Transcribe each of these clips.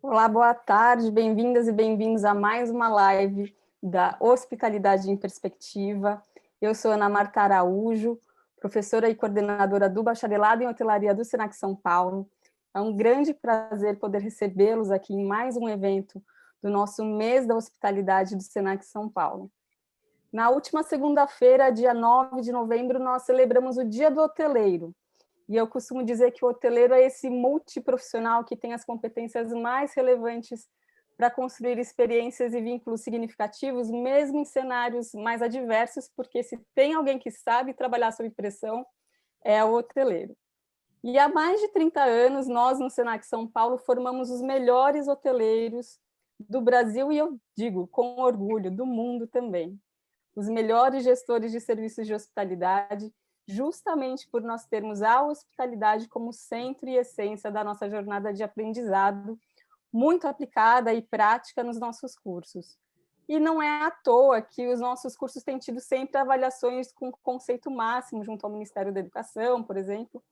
Olá, boa tarde, bem-vindas e bem-vindos a mais uma live da Hospitalidade em Perspectiva. Eu sou Ana Marta Araújo, professora e coordenadora do Bacharelado em Hotelaria do Senac São Paulo. É um grande prazer poder recebê-los aqui em mais um evento do nosso mês da hospitalidade do Senac São Paulo. Na última segunda-feira, dia 9 de novembro, nós celebramos o Dia do Hoteleiro. E eu costumo dizer que o hoteleiro é esse multiprofissional que tem as competências mais relevantes para construir experiências e vínculos significativos, mesmo em cenários mais adversos, porque se tem alguém que sabe trabalhar sob pressão, é o hoteleiro. E há mais de 30 anos, nós no Senac São Paulo formamos os melhores hoteleiros do Brasil e eu digo com orgulho, do mundo também. Os melhores gestores de serviços de hospitalidade, justamente por nós termos a hospitalidade como centro e essência da nossa jornada de aprendizado, muito aplicada e prática nos nossos cursos. E não é à toa que os nossos cursos têm tido sempre avaliações com conceito máximo junto ao Ministério da Educação, por exemplo.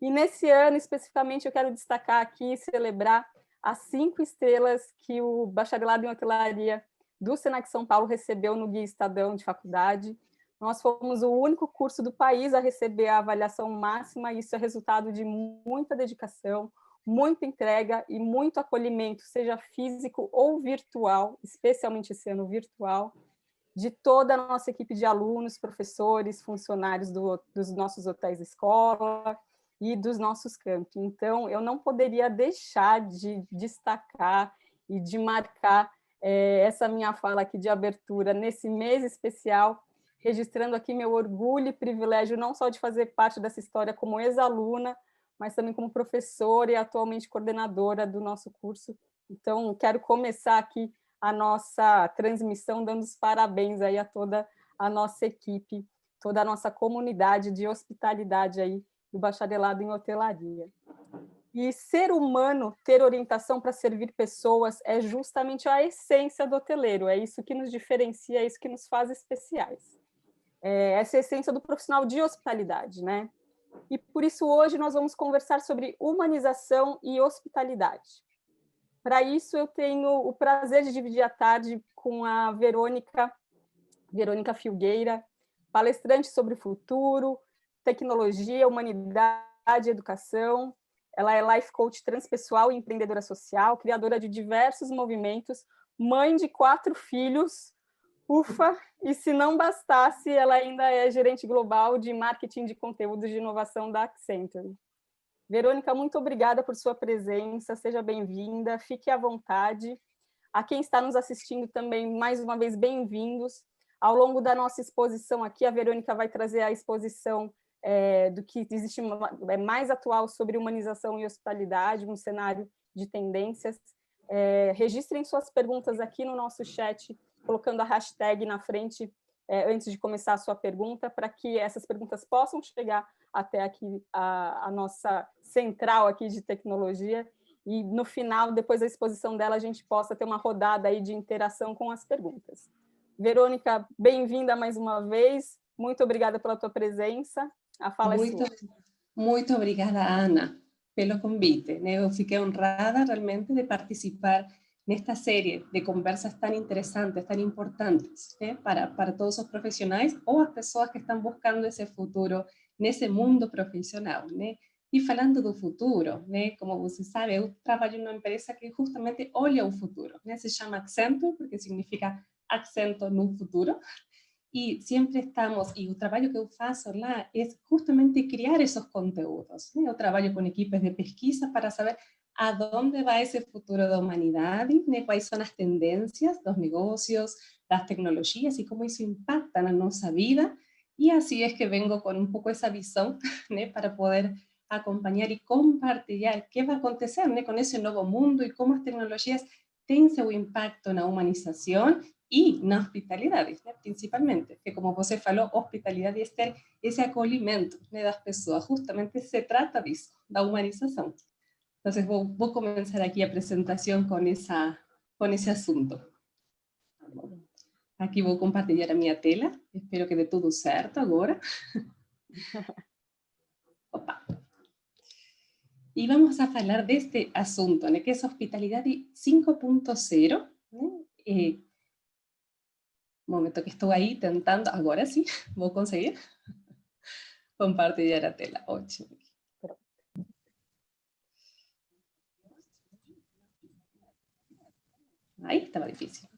E nesse ano, especificamente, eu quero destacar aqui e celebrar as 5 estrelas que o Bacharelado em Hotelaria do Senac São Paulo recebeu no Guia Estadão de Faculdade. Nós fomos o único curso do país a receber a avaliação máxima, e isso é resultado de muita dedicação, muita entrega e muito acolhimento, seja físico ou virtual, especialmente esse ano virtual, de toda a nossa equipe de alunos, professores, funcionários dos nossos hotéis escola e dos nossos campi. Então, eu não poderia deixar de destacar e de marcar essa minha fala aqui de abertura nesse mês especial, registrando aqui meu orgulho e privilégio não só de fazer parte dessa história como ex-aluna, mas também como professora e atualmente coordenadora do nosso curso. Então, quero começar aqui a nossa transmissão dando os parabéns aí a toda a nossa equipe, toda a nossa comunidade de hospitalidade aí do Bacharelado em Hotelaria. E ser humano, ter orientação para servir pessoas é justamente a essência do hoteleiro, é isso que nos diferencia, é isso que nos faz especiais. Essa é a essência do profissional de hospitalidade, né? E por isso hoje nós vamos conversar sobre humanização e hospitalidade. Para isso eu tenho o prazer de dividir a tarde com a Verônica Filgueira, palestrante sobre o futuro, tecnologia, humanidade e educação. Ela é life coach transpessoal e empreendedora social, criadora de diversos movimentos, mãe de 4 filhos, ufa, e se não bastasse, ela ainda é gerente global de marketing de conteúdos de inovação da Accenture. Verônica, muito obrigada por sua presença, seja bem-vinda, fique à vontade. A quem está nos assistindo também, mais uma vez, bem-vindos. Ao longo da nossa exposição aqui, a Verônica vai trazer a exposição do que existe mais atual sobre humanização e hospitalidade, um cenário de tendências. Registrem suas perguntas aqui no nosso chat, colocando a hashtag na frente antes de começar a sua pergunta, para que essas perguntas possam chegar até aqui a nossa central aqui de tecnologia, e no final, depois da exposição dela, a gente possa ter uma rodada aí de interação com as perguntas. Verônica, bem-vinda mais uma vez, muito obrigada pela tua presença, a fala é sua. Muito obrigada, Ana, pelo convite. Eu fiquei honrada realmente de participar nesta série de conversas tão interessantes, tão importantes, para todos os profissionais ou as pessoas que estão buscando esse futuro nesse mundo profissional. E falando do futuro, como você sabe, eu trabalho numa empresa que justamente olha o futuro. Se chama Accenture, porque significa acento no futuro. E sempre estamos, e o trabalho que eu faço lá é justamente criar esses conteúdos. Eu trabalho com equipes de pesquisa para saber a dónde vai esse futuro da humanidade, quais são as tendências dos negócios, das tecnologias e como isso impacta na nossa vida. E assim é que vengo com um pouco essa visão, para poder acompanhar e compartilhar o que vai acontecer com esse novo mundo e como as tecnologias têm seu impacto na humanização e na hospitalidade, principalmente, que como você falou, hospitalidade é ter esse acolhimento das pessoas, justamente se trata disso, da humanização. Então, vou começar aqui a apresentação com esse assunto. Aqui vou compartilhar a minha tela, espero que dê tudo certo agora. Opa! Y vamos a hablar de este asunto, ¿no? Que es hospitalidad 5.0. Un momento que estou aí tentando, agora sim, vou conseguir compartilhar a tela. Ótimo. Aí estava difícil.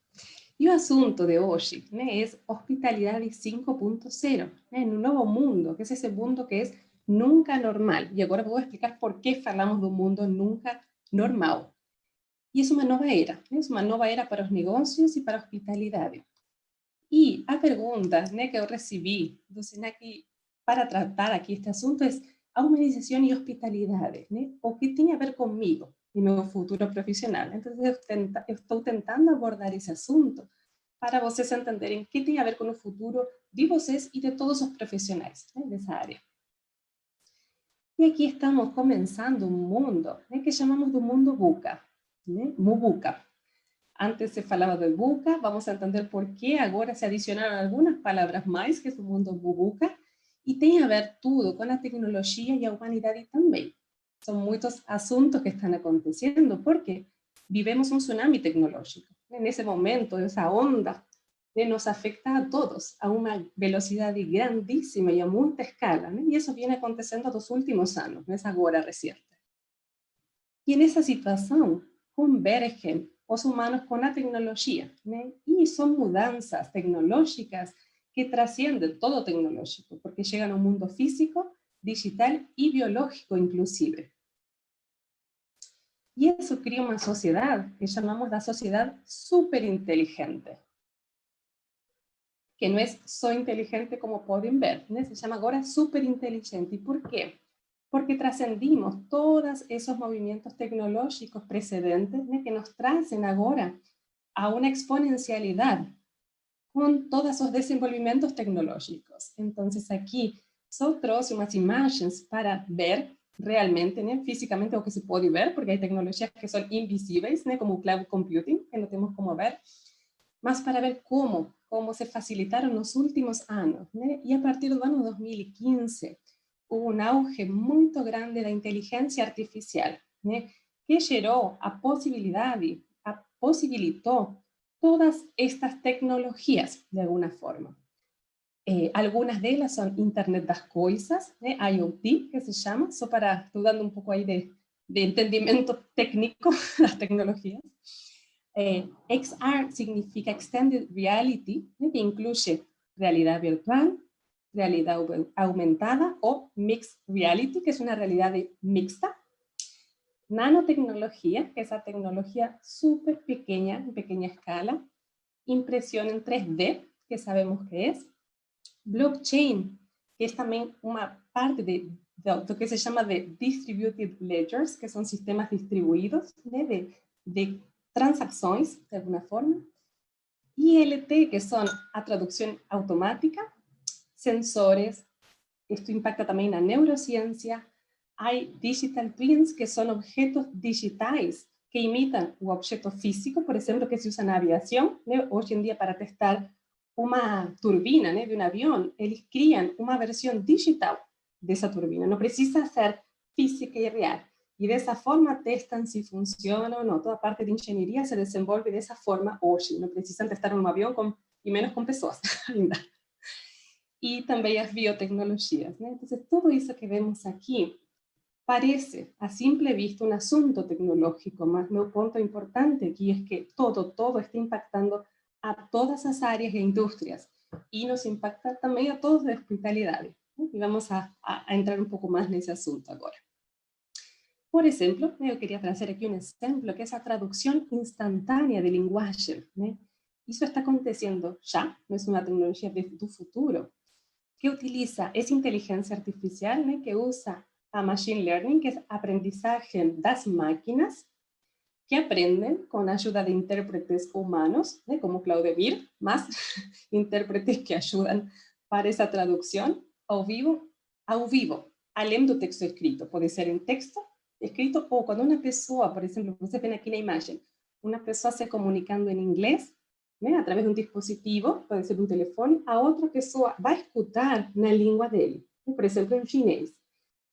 E o assunto de hoje, né, é hospitalidade 5.0, né, no novo mundo, que é esse mundo que é nunca normal. E agora vou explicar por que falamos do mundo nunca normal. E é uma nova era, né, é uma nova era para os negócios e para a hospitalidade. E a pergunta, né, que eu recebi do SENAC para tratar aqui este assunto é a humanização e hospitalidade, né, o que tem a ver comigo e meu futuro profissional. Então, eu estou tentando abordar esse assunto para vocês entenderem o que tem a ver com o futuro de vocês e de todos os profissionais, né, dessa área. E aqui estamos começando um mundo, né, que chamamos do mundo VUCA, né, MUBUCA. Antes se falava do VUCA, vamos a entender por que agora se adicionaram algumas palavras mais, que é o mundo MUBUCA, e tem a ver tudo com a tecnologia e a humanidade também. São muitos assuntos que estão acontecendo, porque vivemos um tsunami tecnológico. Nesse momento, essa onda nos afecta a todos, a uma velocidade grandíssima e a muita escala, né? E isso vem acontecendo nos últimos anos, não é agora recente. E nessa situação, convergem os humanos com a tecnologia, né? E são mudanças tecnológicas que transcendem todo o tecnológico, porque chegam ao mundo físico, digital e biológico, inclusive. E isso cria uma sociedade que chamamos da sociedade superinteligente, que não é só inteligente como podem ver, né? Se chama agora superinteligente. E por quê? Porque trascendimos todos esses movimentos tecnológicos precedentes, né, que nos trazem agora a uma exponencialidade com todos os desenvolvimentos tecnológicos. Então, aqui só trouxe umas imagens para ver realmente, né, fisicamente o que se pode ver, porque há tecnologias que são invisíveis, né, como o cloud computing, que não temos como ver, mas para ver como se facilitaram nos últimos anos, né? E a partir do ano 2015, houve um auge muito grande da inteligência artificial, né? Que gerou a possibilidade, possibilitou todas estas tecnologias, de alguma forma. Algunas de ellas son Internet das Coisas, né? IoT, que se chama, só para, estou dando um pouco aí de entendimento técnico das tecnologias. XR significa Extended Reality, né, que incluye realidad virtual, realidad aumentada o Mixed Reality, que es una realidad mixta. Nanotecnología, que es esa tecnología súper pequeña, en pequeña escala. Impresión en 3D, que sabemos que es. Blockchain, que es también una parte de lo que se llama de Distributed Ledgers, que son sistemas distribuidos, ¿eh? de transacções, de alguma forma, ILT, que são a tradução automática, sensores, isto impacta também na neurociência, há digital twins, que são objetos digitais que imitam o objeto físico, por exemplo, que se usa na aviação, né? Hoje em dia para testar uma turbina, né, de um avião, eles criam uma versão digital dessa turbina, não precisa ser física e real. E dessa forma testam se funciona ou não. Toda a parte de engenharia se desenvolve dessa forma hoje. Não precisam testar um avião e menos com pessoas ainda. E também as biotecnologias, né? Então, tudo isso que vemos aqui parece, a simple vista, um assunto tecnológico, mas meu ponto importante aqui é que todo está impactando a todas as áreas e indústrias e nos impacta também a todos de hospitalidade. E vamos a entrar um pouco mais nesse assunto agora. Por exemplo, eu queria trazer aqui um exemplo, que é a tradução instantânea de linguagem, né? Isso está acontecendo já, não é uma tecnologia do futuro, que utiliza essa inteligência artificial, né, que usa a machine learning, que é a aprendizagem das máquinas, que aprendem com a ajuda de intérpretes humanos, né, como Claudemir, mas intérpretes que ajudam para essa tradução ao vivo, além do texto escrito. Pode ser em texto escrito, ou quando uma pessoa, por exemplo, você vê aqui na imagem, uma pessoa se comunicando em inglês, né, através de um dispositivo, pode ser um telefone, a outra pessoa vai escutar na língua dele, por exemplo, em chinês.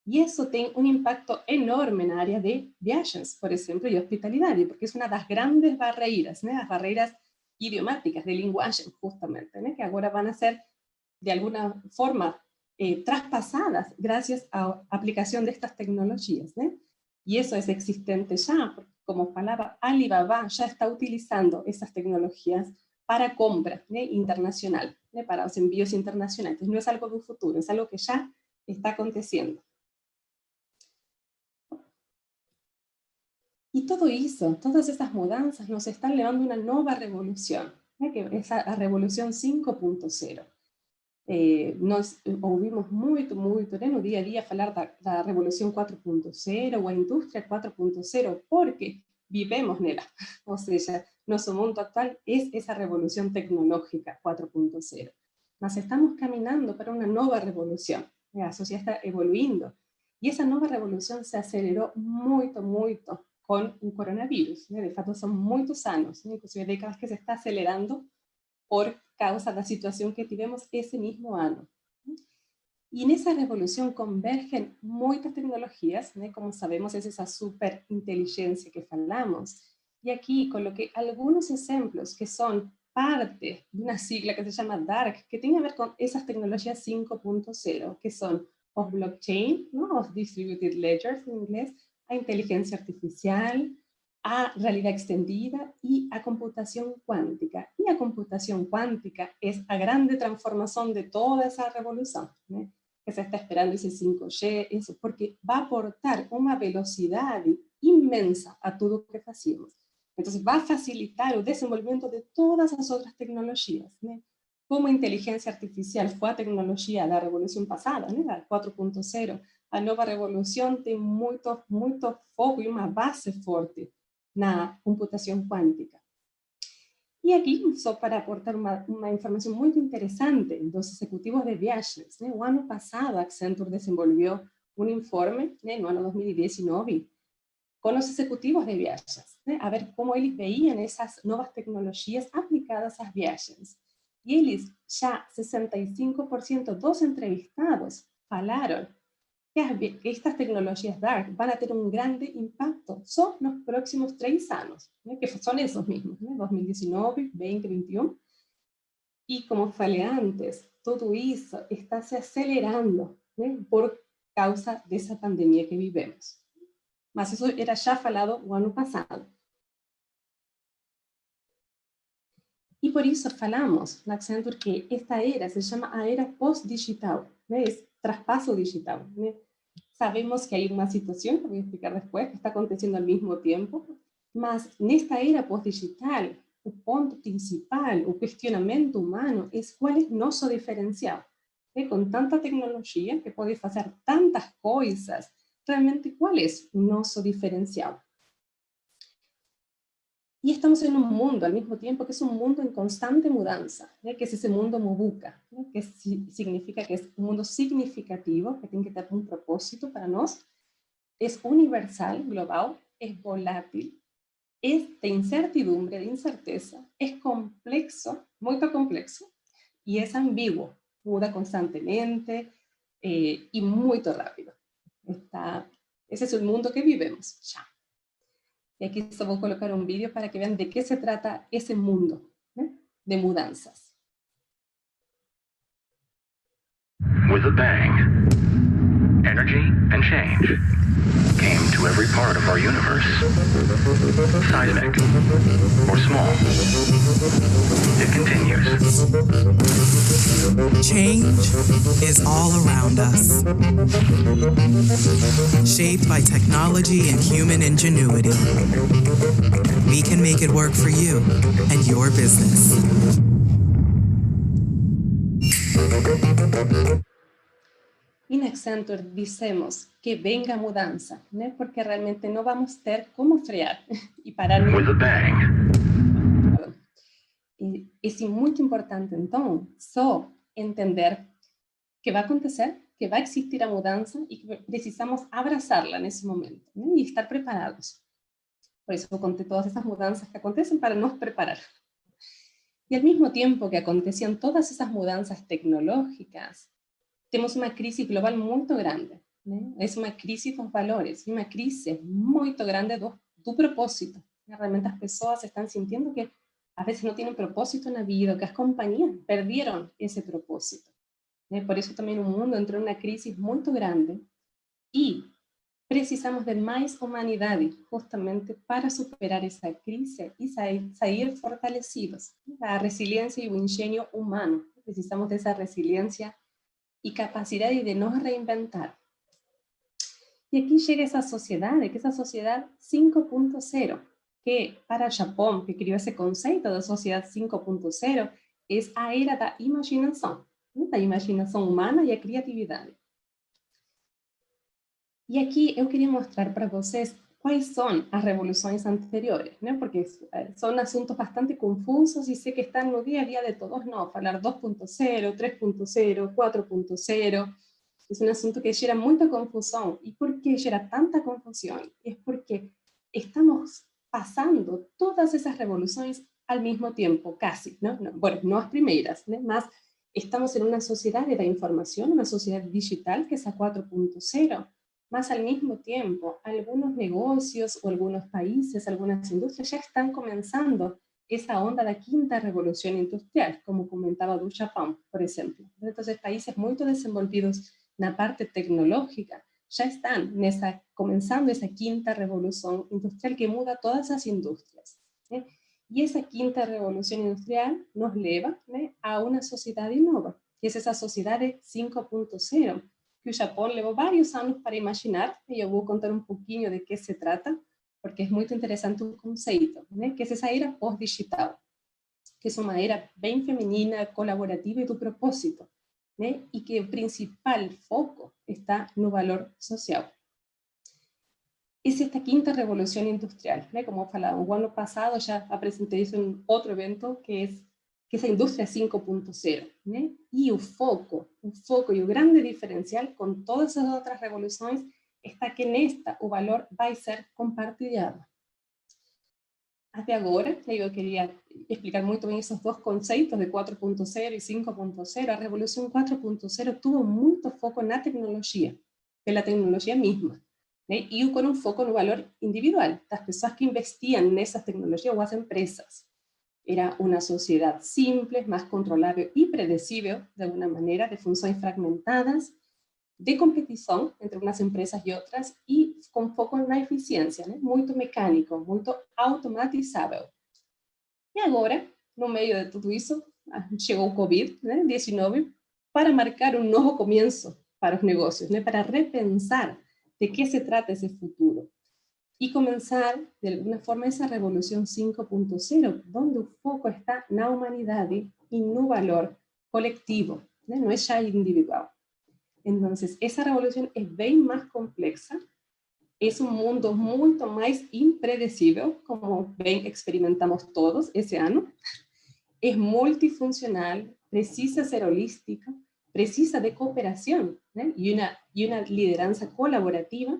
Y eso tiene un impacto enorme en áreas de viajes, por ejemplo, y hospitalidad, porque es una de las grandes barreras, ¿no? Las barreras idiomáticas, de lenguaje, justamente, ¿no? Que ahora van a ser, de alguna forma, traspasadas gracias a aplicación de estas tecnologías, ¿no? Y eso es existente ya, porque como palabra, Alibaba ya está utilizando esas tecnologías para compra, ¿no? Internacional, ¿no? Para los envíos internacionales. Entonces no es algo de un futuro, es algo que ya está aconteciendo. Y todo eso, todas estas mudanças nos están llevando a una nueva revolución, ¿no? Que es la revolución 5.0. Nós ouvimos muito no dia a dia falar da revolução 4.0 ou a indústria 4.0 porque vivemos nela. Ou seja, nosso mundo atual é essa revolução tecnológica 4.0. Mas estamos caminhando para uma nova revolução. A sociedade está evoluindo. E essa nova revolução se acelerou muito com o coronavírus. De fato, são muitos anos, inclusive décadas que se está acelerando por causa da situación que tivemos ese mismo año. Y en esa revolución convergen muchas tecnologías, ¿no? Como sabemos es esa superinteligencia que falamos. Y aquí coloqué algunos ejemplos que son parte de una sigla que se llama DARK, que tiene que ver con esas tecnologías 5.0, que son los blockchain, ¿no? Los distributed ledgers en inglés, a inteligencia artificial, a realidad extendida y a computación cuántica. Y a computación cuántica es la grande transformación de toda esa revolución, ¿no? Que se está esperando ese 5G, eso, porque va a aportar una velocidad inmensa a todo lo que hacemos. Entonces va a facilitar el desenvolvimiento de todas las otras tecnologías, ¿no? Como inteligencia artificial fue a tecnología de la revolución pasada, ¿no? La 4.0, la nueva revolución tiene mucho foco y una base fuerte na computación cuántica. Y aquí, solo para aportar una información muy interesante, los ejecutivos de viajes, ¿no? El año pasado, Accenture desenvolvió un informe, ¿no? En el año 2019, con los ejecutivos de viajes, ¿no? A ver cómo ellos veían esas nuevas tecnologías aplicadas a viajes. Y ellos, ya 65% de los entrevistados falaron que estas tecnologías DARK van a tener un grande impacto solo en los próximos 3 años, ¿no? Que son esos mismos, ¿no? 2019, 2021. Y como falei antes, todo eso está se acelerando, ¿no? Por causa de esa pandemia que vivimos. Mas eso era ya falado el año pasado. Y por eso falamos, na Accenture, que esta era se llama a era post-digital, ¿no? Es traspaso digital, ¿no? Sabemos que hay una situación, que voy a explicar después, que está aconteciendo al mismo tiempo, mas en esta era post-digital, el punto principal, el cuestionamiento humano, es cuál es nuestro diferencial. Con tanta tecnología que puede hacer tantas cosas, realmente cuál es nuestro diferencial. Y estamos en un mundo al mismo tiempo que es un mundo en constante mudanza, ¿no? Que es ese mundo mobuca, ¿no? Que significa que es un mundo significativo, que tiene que tener un propósito para nosotros, es universal, global, es volátil, es de incertidumbre, de incerteza, es complejo, muy complejo, y es ambiguo, muda constantemente y muy rápido. Ese es el mundo que vivimos ya. Y aquí solo voy a colocar un vídeo para que vean de qué se trata ese mundo, ¿eh? De mudanzas. With a bang, energy and change came to every part of our universe. Seismic or small, it continues. Change is all around us, shaped by technology and human ingenuity. We can make it work for you and your business. En Accenture decimos que venga mudanza, ¿no? Porque realmente no vamos a tener cómo frear y parar. With a bang. Es muy importante entonces entender que va a acontecer, que va a existir la mudanza y que precisamos abrazarla en ese momento, ¿no? Y estar preparados. Por eso conté todas esas mudanzas que acontecen para nos preparar. Y al mismo tiempo que acontecían todas esas mudanzas tecnológicas, tenemos una crisis global muy grande, né? É uma crise dos valores, uma crise muito grande do propósito. Realmente as pessoas estão sentindo que a veces no tienen propósito en la vida, que las compañías perdieron ese propósito. Por eso también el mundo entró en una crisis muy grande y precisamos de más humanidad justamente para superar esa crisis y salir fortalecidos. La resiliencia y el ingenio humano. Precisamos de esa resiliencia y capacidad de nos reinventar. Y aquí llega esa sociedad, que es esa sociedad 5.0, que para Japón, que criou esse conceito da sociedade 5.0, é a era da imaginação humana e a criatividade. E aqui eu queria mostrar para vocês quais são as revoluções anteriores, né? Porque são assuntos bastante confusos e sei que estão no dia a dia de todos nós, falar 2.0, 3.0, 4.0, é um assunto que gera muita confusão. E por que gera tanta confusão? É porque estamos pasando todas esas revoluciones al mismo tiempo, casi, ¿no? Bueno, no las primeras, ¿no? Más estamos en una sociedad de la información, una sociedad digital que es a 4.0, más al mismo tiempo algunos negocios o algunos países, algunas industrias ya están comenzando esa onda de la quinta revolución industrial, como comentaba do Japón, por ejemplo. Entonces países muy desenvolvidos en la parte tecnológica ya están comenzando esa quinta revolución industrial que muda todas las industrias. Y esa quinta revolución industrial nos lleva a una sociedad nueva, que es esa sociedad 5.0, que el Japón llevó varios años para imaginar, y yo voy a contar un poquito de qué se trata, porque es muy interesante un concepto, que es esa era post-digital, que es una era bien femenina, colaborativa y de propósito, y que el principal foco está no valor social. Es esta quinta revolución industrial, como falaba, el año pasado ya presenté eso en otro evento, que es esa industria 5.0, y el foco y el grande diferencial con todas esas otras revoluciones está que en esta el valor va a ser compartilhado. Até agora, eu queria explicar muito bem esses dois conceitos de 4.0 e 5.0. A revolução 4.0 tuvo muito foco na tecnologia, pela tecnologia mesma, e com um foco no valor individual, das pessoas que investiam nessas tecnologias ou as empresas. Era uma sociedade simples, mais controlável e predecível, de alguma maneira, de funções fragmentadas, de competição entre umas empresas e outras, e com foco na eficiência, muito mecânico, muito automatizável. E agora, no meio de tudo isso, chegou o Covid-19 para marcar um novo começo para os negócios, para repensar de que se trata esse futuro. E começar, de alguma forma, essa revolução 5.0, onde o foco está na humanidade e no valor coletivo, não é já individual. Entonces, esa revolución es bien más compleja, es un mundo mucho más impredecible, como bien experimentamos todos ese año, es multifuncional, precisa ser holística, precisa de cooperación, y una lideranza colaborativa,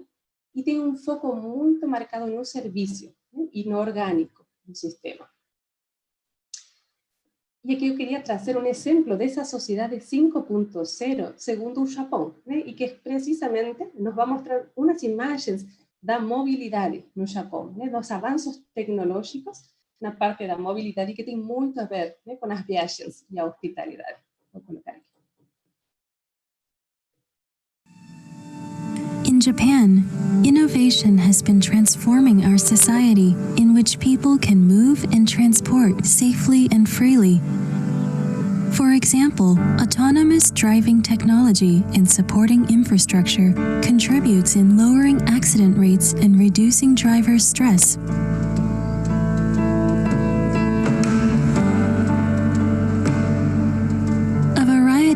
y tiene un foco muy marcado en un servicio, y no orgánico del sistema. Y aquí yo quería traer un ejemplo de esa sociedad de 5.0 segundo el Japón, y que precisamente nos va a mostrar unas imágenes da movilidad en el Japón, los avances tecnológicos en la parte de la movilidad y que tiene mucho a ver con las viajes y la hospitalidad. Voy a colocar aquí. In Japan, innovation has been transforming our society in which people can move and transport safely and freely. For example, autonomous driving technology and supporting infrastructure contributes in lowering accident rates and reducing driver stress.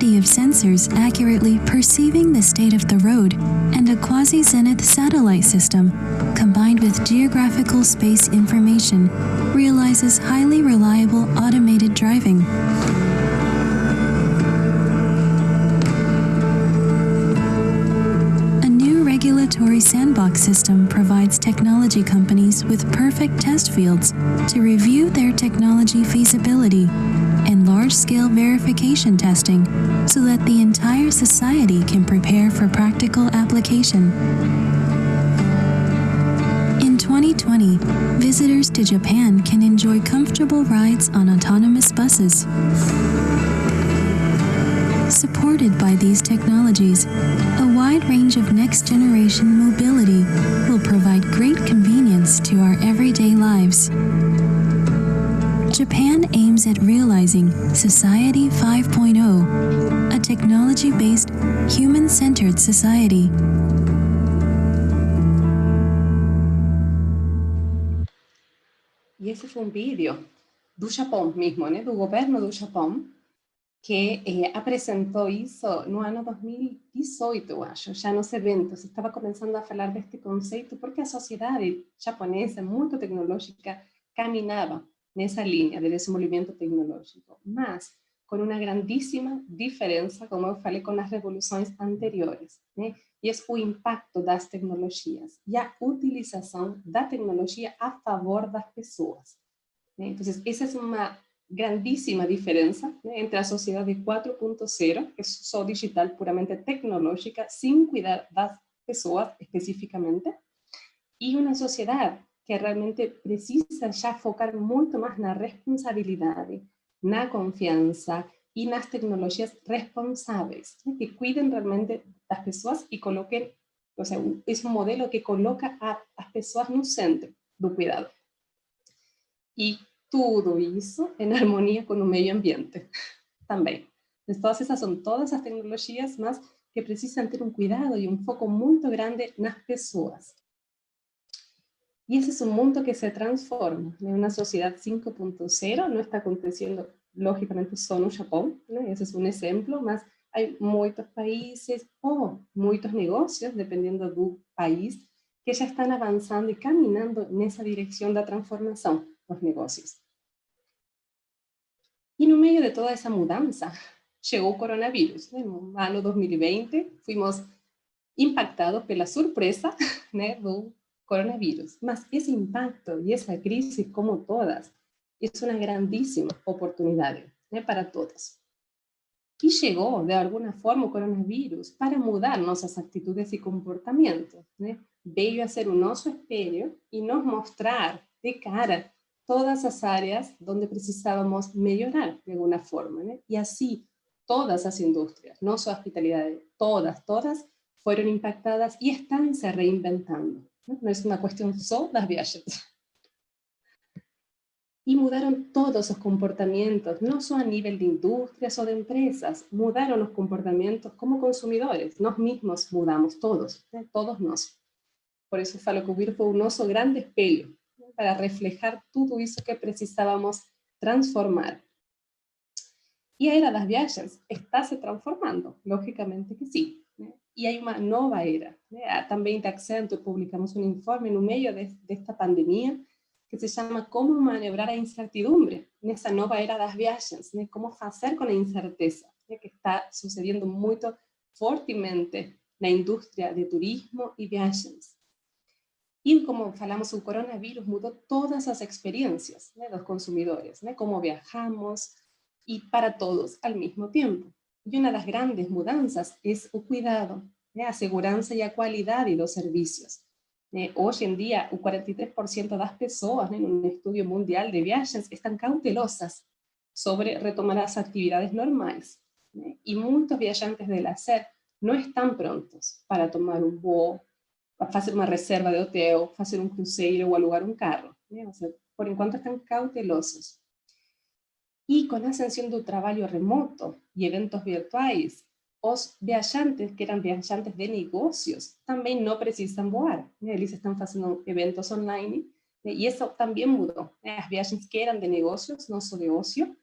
Of sensors accurately perceiving the state of the road and a quasi-zenith satellite system combined with geographical space information realizes highly reliable automated driving. A new regulatory regulatory sandbox system provides technology companies with perfect test fields to review their technology feasibility and large-scale verification testing so that the entire society can prepare for practical application. In 2020, visitors to Japan can enjoy comfortable rides on autonomous buses. Supported by these technologies, a wide range of next-generation mobility will provide great convenience to our everyday lives. Japan aims at realizing Society 5.0, a technology-based, human-centered society. E esse foi vídeo do Japão mesmo, né? Do governo do Japão, que apresentou isso no ano 2018, eu acho, já nos eventos. Estava começando a falar deste conceito porque a sociedade japonesa, muito tecnológica, caminhava nessa linha de desenvolvimento tecnológico, mas com uma grandíssima diferença, como eu falei, com as revoluções anteriores, né? E é o impacto das tecnologias e a utilização da tecnologia a favor das pessoas, né? Então, essa é uma grandíssima diferença, né, entre a sociedade 4.0, que é só digital, puramente tecnológica, sem cuidar das pessoas especificamente, e uma sociedade que realmente precisa já focar muito mais na responsabilidade, na confiança e nas tecnologias responsáveis, né, que cuidem realmente das pessoas e coloquem, ou seja, é um modelo que coloca as pessoas no centro do cuidado. E tudo isso em harmonia com o meio ambiente também. Então, todas essas são todas as tecnologias, mas que precisam ter um cuidado e um foco muito grande nas pessoas. E esse é um mundo que se transforma, né? Uma sociedade 5.0 não está acontecendo, logicamente, só no Japão, né? Esse é um exemplo, mas há muitos países ou muitos negócios, dependendo do país, que já estão avançando e caminhando nessa direção da transformação dos negócios. E no meio de toda essa mudança, chegou o coronavírus, né? No ano 2020, fomos impactados pela surpresa, né, do coronavírus. Mas esse impacto e essa crise, como todas, é uma grandíssima oportunidade, né, para todos. E chegou, de alguma forma, o coronavírus para mudar nossas atitudes e comportamentos, né? Veio a ser o nosso espelho e nos mostrar de cara todas as áreas onde precisávamos melhorar de alguma forma, né? E assim, todas as indústrias, não só a hospitalidade, todas foram impactadas e estão se reinventando. Não é uma questão só das viagens. E mudaram todos os comportamentos, não só a nível de indústrias ou de empresas, mudaram os comportamentos como consumidores. Nós mesmos mudamos todos, né? Todos nós. Por isso falo que o vírus foi o nosso grande espelho, para reflejar tudo isso que precisávamos transformar. E a era das viagens está se transformando, logicamente que sim, né? E há uma nova era, né? Também da Accenture publicamos um informe no meio desta pandemia que se chama Como manobrar a incertidumbre nessa nova era das viagens, né? Como fazer com a incerteza, né? Que está sucedendo muito fortemente na indústria de turismo e viagens. E como falamos, o coronavírus mudou todas as experiências, né, dos consumidores, né, como viajamos, e para todos al mesmo tempo. E uma das grandes mudanças é o cuidado, né, a segurança e a qualidade dos serviços. Hoje em dia, o 43% das pessoas, né, num estudo mundial de viagens, estão cautelosas sobre retomar as atividades normais, né, e muitos viajantes de lazer não estão prontos para tomar um voo, fazer uma reserva de hotel, fazer um cruzeiro ou alugar um carro, né? Ou seja, por enquanto estão cautelosos. E com a ascensão do trabalho remoto e eventos virtuais, os viajantes, que eram viajantes de negócios, também não precisam voar, né? Eles estão fazendo eventos online, né? E isso também mudou, né? As viagens que eram de negócios, não só de ócio,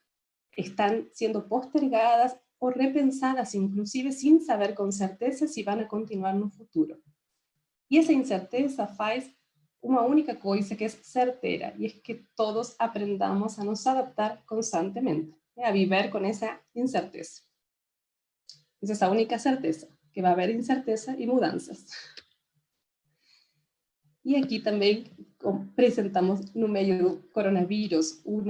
estão sendo postergadas ou repensadas, inclusive sem saber com certeza se vão continuar no futuro. E essa incerteza faz uma única coisa que é certeira, e é que todos aprendamos a nos adaptar constantemente, a viver com essa incerteza. Essa é a única certeza, que vai haver incerteza e mudanças. E aqui também apresentamos no meio do coronavírus um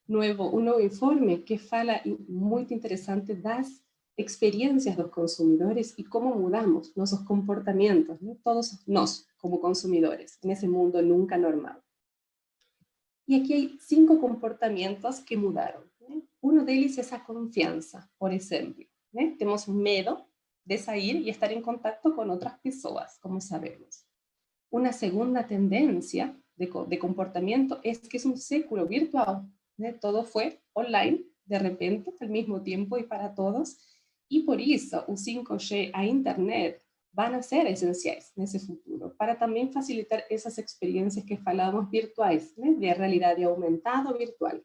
novo informe que fala muito interessante das experiências dos consumidores e como mudamos nossos comportamentos, né? Todos nós como consumidores, nesse mundo nunca normal. E aqui hay 5 comportamientos que mudaron, ¿no? Uno de ellos es a confianza, por ejemplo, ¿no? Tenemos miedo de salir y estar en contacto con otras personas, como sabemos. Una segunda tendencia de comportamiento es que es un círculo virtual, ¿no? Todo fue online, de repente, al mismo tiempo y para todos, y por eso el 5G a Internet van a ser esenciales en ese futuro, para también facilitar esas experiencias que falábamos virtuales, ¿no? De realidad aumentada o virtual.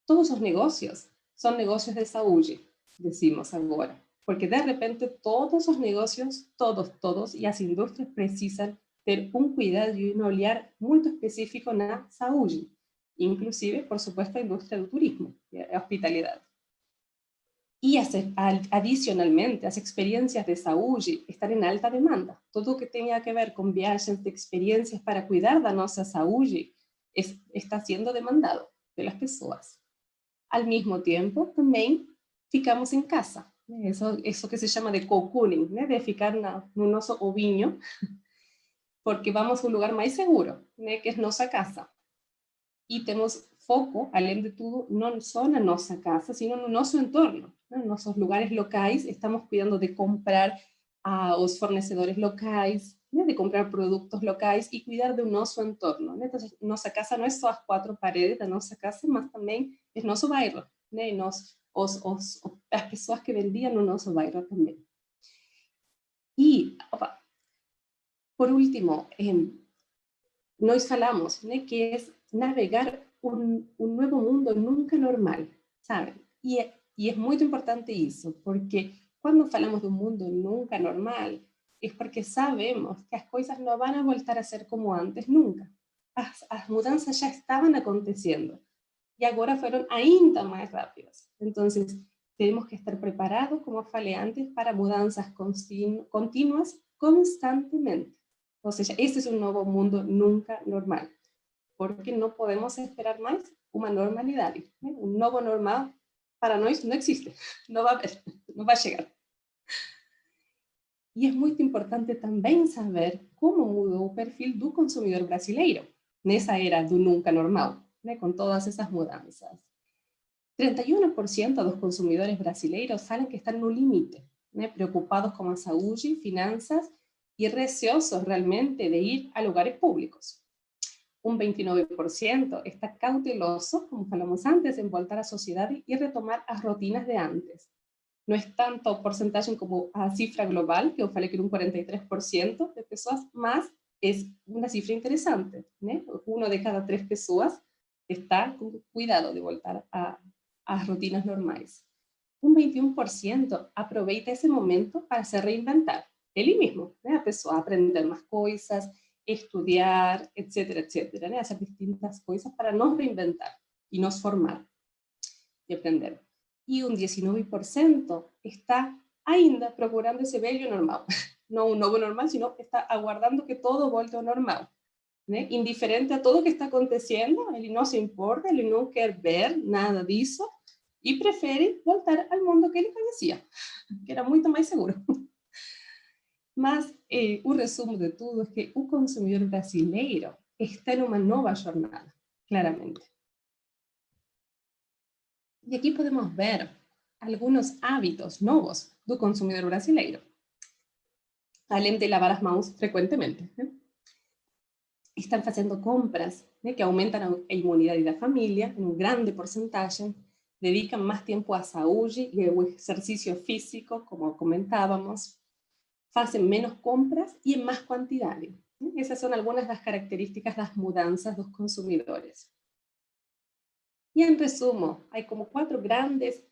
Todos los negocios son negocios de saúde, decimos ahora, porque de repente todos los negocios, todos, y las industrias precisan ter un cuidado y un olhar muy específico en la salud, inclusive, por supuesto, la industria del turismo, la hospitalidad. Y adicionalmente, las experiencias de salud están en alta demanda. Todo lo que tenga que ver con viajes de experiencias para cuidar de nuestra salud está siendo demandado de las personas. Al mismo tiempo, también ficamos en casa. Eso que se llama de cocooning, ¿no? De ficar no nosso ovinho, porque vamos a un lugar más seguro, ¿no? Que es nuestra casa. Y tenemos foco, além de todo, no solo en nuestra casa, sino en nuestro entorno, ¿no? En nuestros lugares locales estamos cuidando de comprar a los fornecedores locales, ¿no? De comprar productos locales y cuidar de nuestro entorno, ¿no? Entonces, nuestra casa no es solo las 4 paredes de nuestra casa, mas también es nuestro bairro, ¿no? Y las personas que vendían en nuestro bairro también. Y, por último, nos falamos, ¿no? Que es navegar un nuevo mundo nunca normal, ¿saben? Y es muy importante eso, porque cuando falamos de un mundo nunca normal, es porque sabemos que las cosas no van a volver a ser como antes nunca. Las mudanzas ya estaban aconteciendo y ahora fueron ainda más rápidas. Entonces, tenemos que estar preparados, como falei antes, para mudanzas continuas constantemente. O sea, este es un nuevo mundo nunca normal, porque no podemos esperar más una normalidad. Un nuevo normal para nosotros no existe, no va a haber, no va a llegar. Y es muy importante también saber cómo mudó el perfil del consumidor brasileiro nessa era do nunca normal, ¿no? Con todas esas mudanzas. 31% de los consumidores brasileiros saben que están en un límite, ¿no? Preocupados con la salud, finanzas y receosos realmente de ir a lugares públicos. Un 29% está cauteloso, como hablamos antes, en voltar a la sociedad y retomar las rutinas de antes. No es tanto porcentaje como a cifra global, que yo falei que era un 43% de personas, más es una cifra interesante, ¿no? 1 de cada 3 personas está con cuidado de voltar a las rutinas normales. Un 21% aprovecha ese momento para se reinventar. Él mismo, ¿no? La persona aprender más cosas, estudiar, etcétera, etcétera, ¿no? Hacer distintas cosas para nos reinventar y nos formar y aprender. Y un 19% está ainda procurando ese velho normal. No un nuevo normal, sino está aguardando que todo vuelva normal, ¿no? Indiferente a todo lo que está aconteciendo, él no se importa, él no quiere ver nada de eso y prefiere voltar al mundo que él conocía, que era mucho más seguro. Mas un resumen de todo es que el consumidor brasileiro está en una nueva jornada, claramente. Y aquí podemos ver algunos hábitos nuevos del consumidor brasileiro. Além de lavar las manos frecuentemente, ¿no? Están haciendo compras, ¿no? Que aumentan la inmunidad de la familia en un grande porcentaje, dedican más tiempo a salud y al ejercicio físico, como comentábamos, hacen menos compras y en más cantidad. Esas son algunas de las características de las mudanzas de los consumidores. Y en resumen, hay como 4 grandes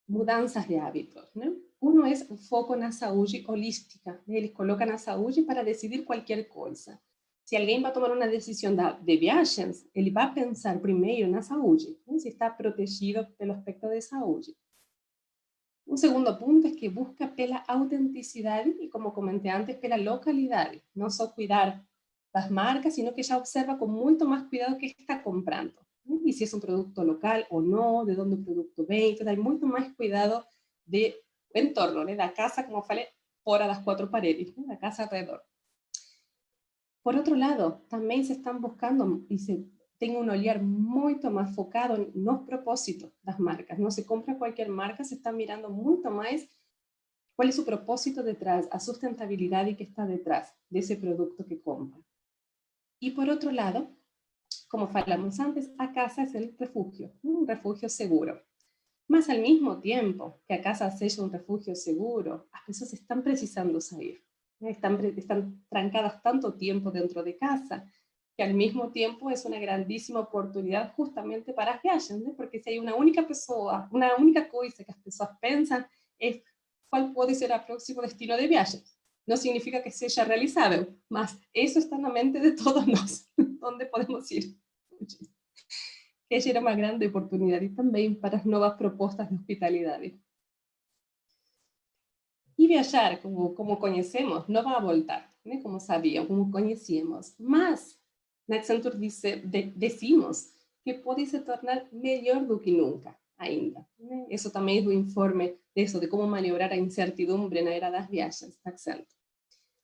mudanzas de hábitos, ¿no? Uno es el foco en la salud holística, ¿no? Ellos colocan la salud para decidir cualquier cosa. Si alguien va a tomar una decisión de viajes, él va a pensar primero en la salud, ¿no? Si está protegido del aspecto de salud. Un segundo punto es que busca pela autenticidad y, como comenté antes, pela localidad. No solo cuidar las marcas, sino que ya observa con mucho más cuidado qué está comprando, ¿no? Y si es un producto local o no, de dónde el producto viene. Entonces hay mucho más cuidado de entorno, ¿no? La casa, como falei, fora das quatro paredes, ¿no? La casa alrededor. Por outro lado, também se estão buscando e se tem um olhar muito mais focado nos propósitos das marcas. Não se compra qualquer marca, se está mirando muito mais qual é o propósito detrás, a sustentabilidade que está detrás desse produto que compra. E por outro lado, como falamos antes, a casa é o refúgio, um refúgio seguro. Mas al mismo tiempo que a casa seja un refugio seguro, las personas están precisando salir. Están trancadas tanto tiempo dentro de casa, que al mismo tiempo es una grandísima oportunidad justamente para las viajes, ¿no? Porque si hay una única persona, una única cosa que las personas piensan es cuál puede ser el próximo destino de viajes. No significa que sea realizable, mas eso está en la mente de todos nosotros, dónde podemos ir. Que era uma grande oportunidade também para as novas propostas de hospitalidade. E viajar, como conhecemos, não vai voltar, né? Como sabíamos, como conhecíamos. Mas, na Accenture decimos que pode se tornar melhor do que nunca, ainda. Né? Isso também é do informe de como maniobrar a incertidumbre na era das viagens da Accenture.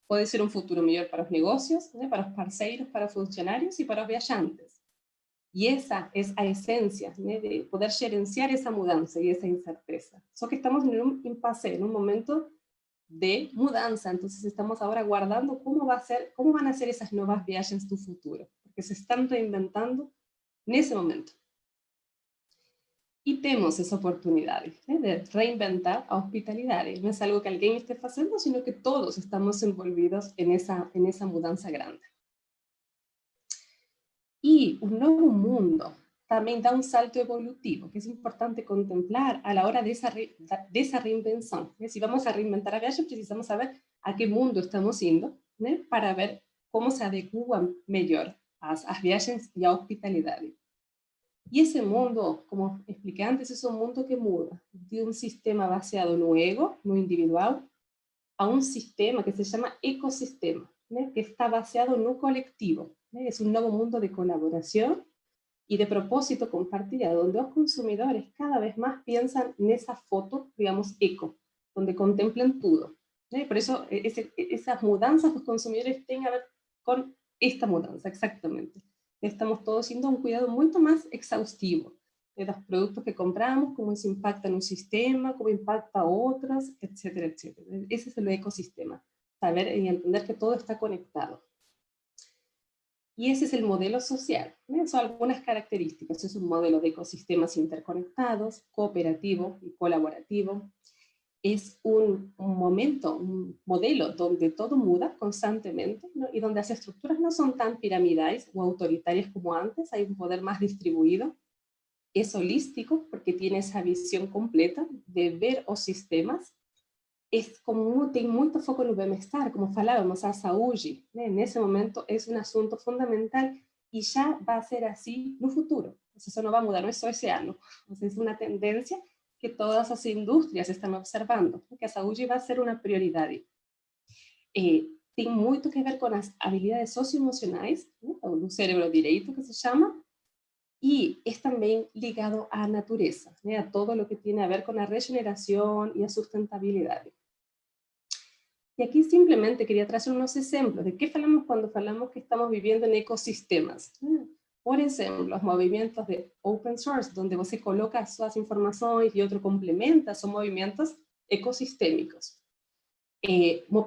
Pode ser um futuro melhor para os negócios, né? Para os parceiros, para os funcionários e para os viajantes. Y esa es la esencia, ¿no? De poder gerenciar esa mudanza y esa incerteza. Solo que estamos en un impasse, en un momento de mudanza, entonces estamos ahora guardando cómo van a ser esas nuevas viajes del futuro, porque se están reinventando en ese momento. Y tenemos esa oportunidad, ¿no? De reinventar a hospitalidad. No es algo que alguien esté haciendo, sino que todos estamos envolvidos en esa mudanza grande. Y un nuevo mundo también da un salto evolutivo, que es importante contemplar a la hora de esa reinvención. Si vamos a reinventar a viaje, precisamos saber a qué mundo estamos yendo, ¿no? Para ver cómo se adecuan mejor a viajes y a hospitalidad. Y ese mundo, como expliqué antes, es un mundo que muda de un sistema baseado en un ego, no individual, a un sistema que se llama ecosistema, ¿no? Que está baseado en un colectivo. Es un nuevo mundo de colaboración y de propósito compartido, donde los consumidores cada vez más piensan en esa foto, digamos, eco, donde contemplan todo. Por eso esas mudanzas los consumidores tienen que ver con esta mudanza, exactamente. Estamos todos haciendo un cuidado mucho más exhaustivo de los productos que compramos, cómo eso impacta en un sistema, cómo impacta a otros, etcétera, etcétera. Ese es el ecosistema, saber y entender que todo está conectado. Y ese es el modelo social, ¿no? Son algunas características. Es un modelo de ecosistemas interconectados, cooperativo y colaborativo. Es un modelo donde todo muda constantemente, ¿no? Y donde las estructuras no son tan piramidales o autoritarias como antes, hay un poder más distribuido. Es holístico porque tiene esa visión completa de ver los sistemas. Es como tem muito foco no bem-estar, como falávamos, a saúde, né? Nesse momento é um assunto fundamental e já vai ser assim no futuro. Isso não vai mudar, não é só esse ano. É uma tendência que todas as indústrias estão observando, que a saúde vai ser uma prioridade. Tem muito que ver com as habilidades socioemocionais, né? Do cérebro direito, que se chama, y es también ligado a la naturaleza, ¿eh? A todo lo que tiene a ver con la regeneración y la sustentabilidad. Y aquí simplemente quería traer unos ejemplos de qué falamos cuando falamos que estamos viviendo en ecosistemas. Por ejemplo, los movimientos de open source, donde você coloca sus informaciones y otro complementa, son movimientos ecosistémicos.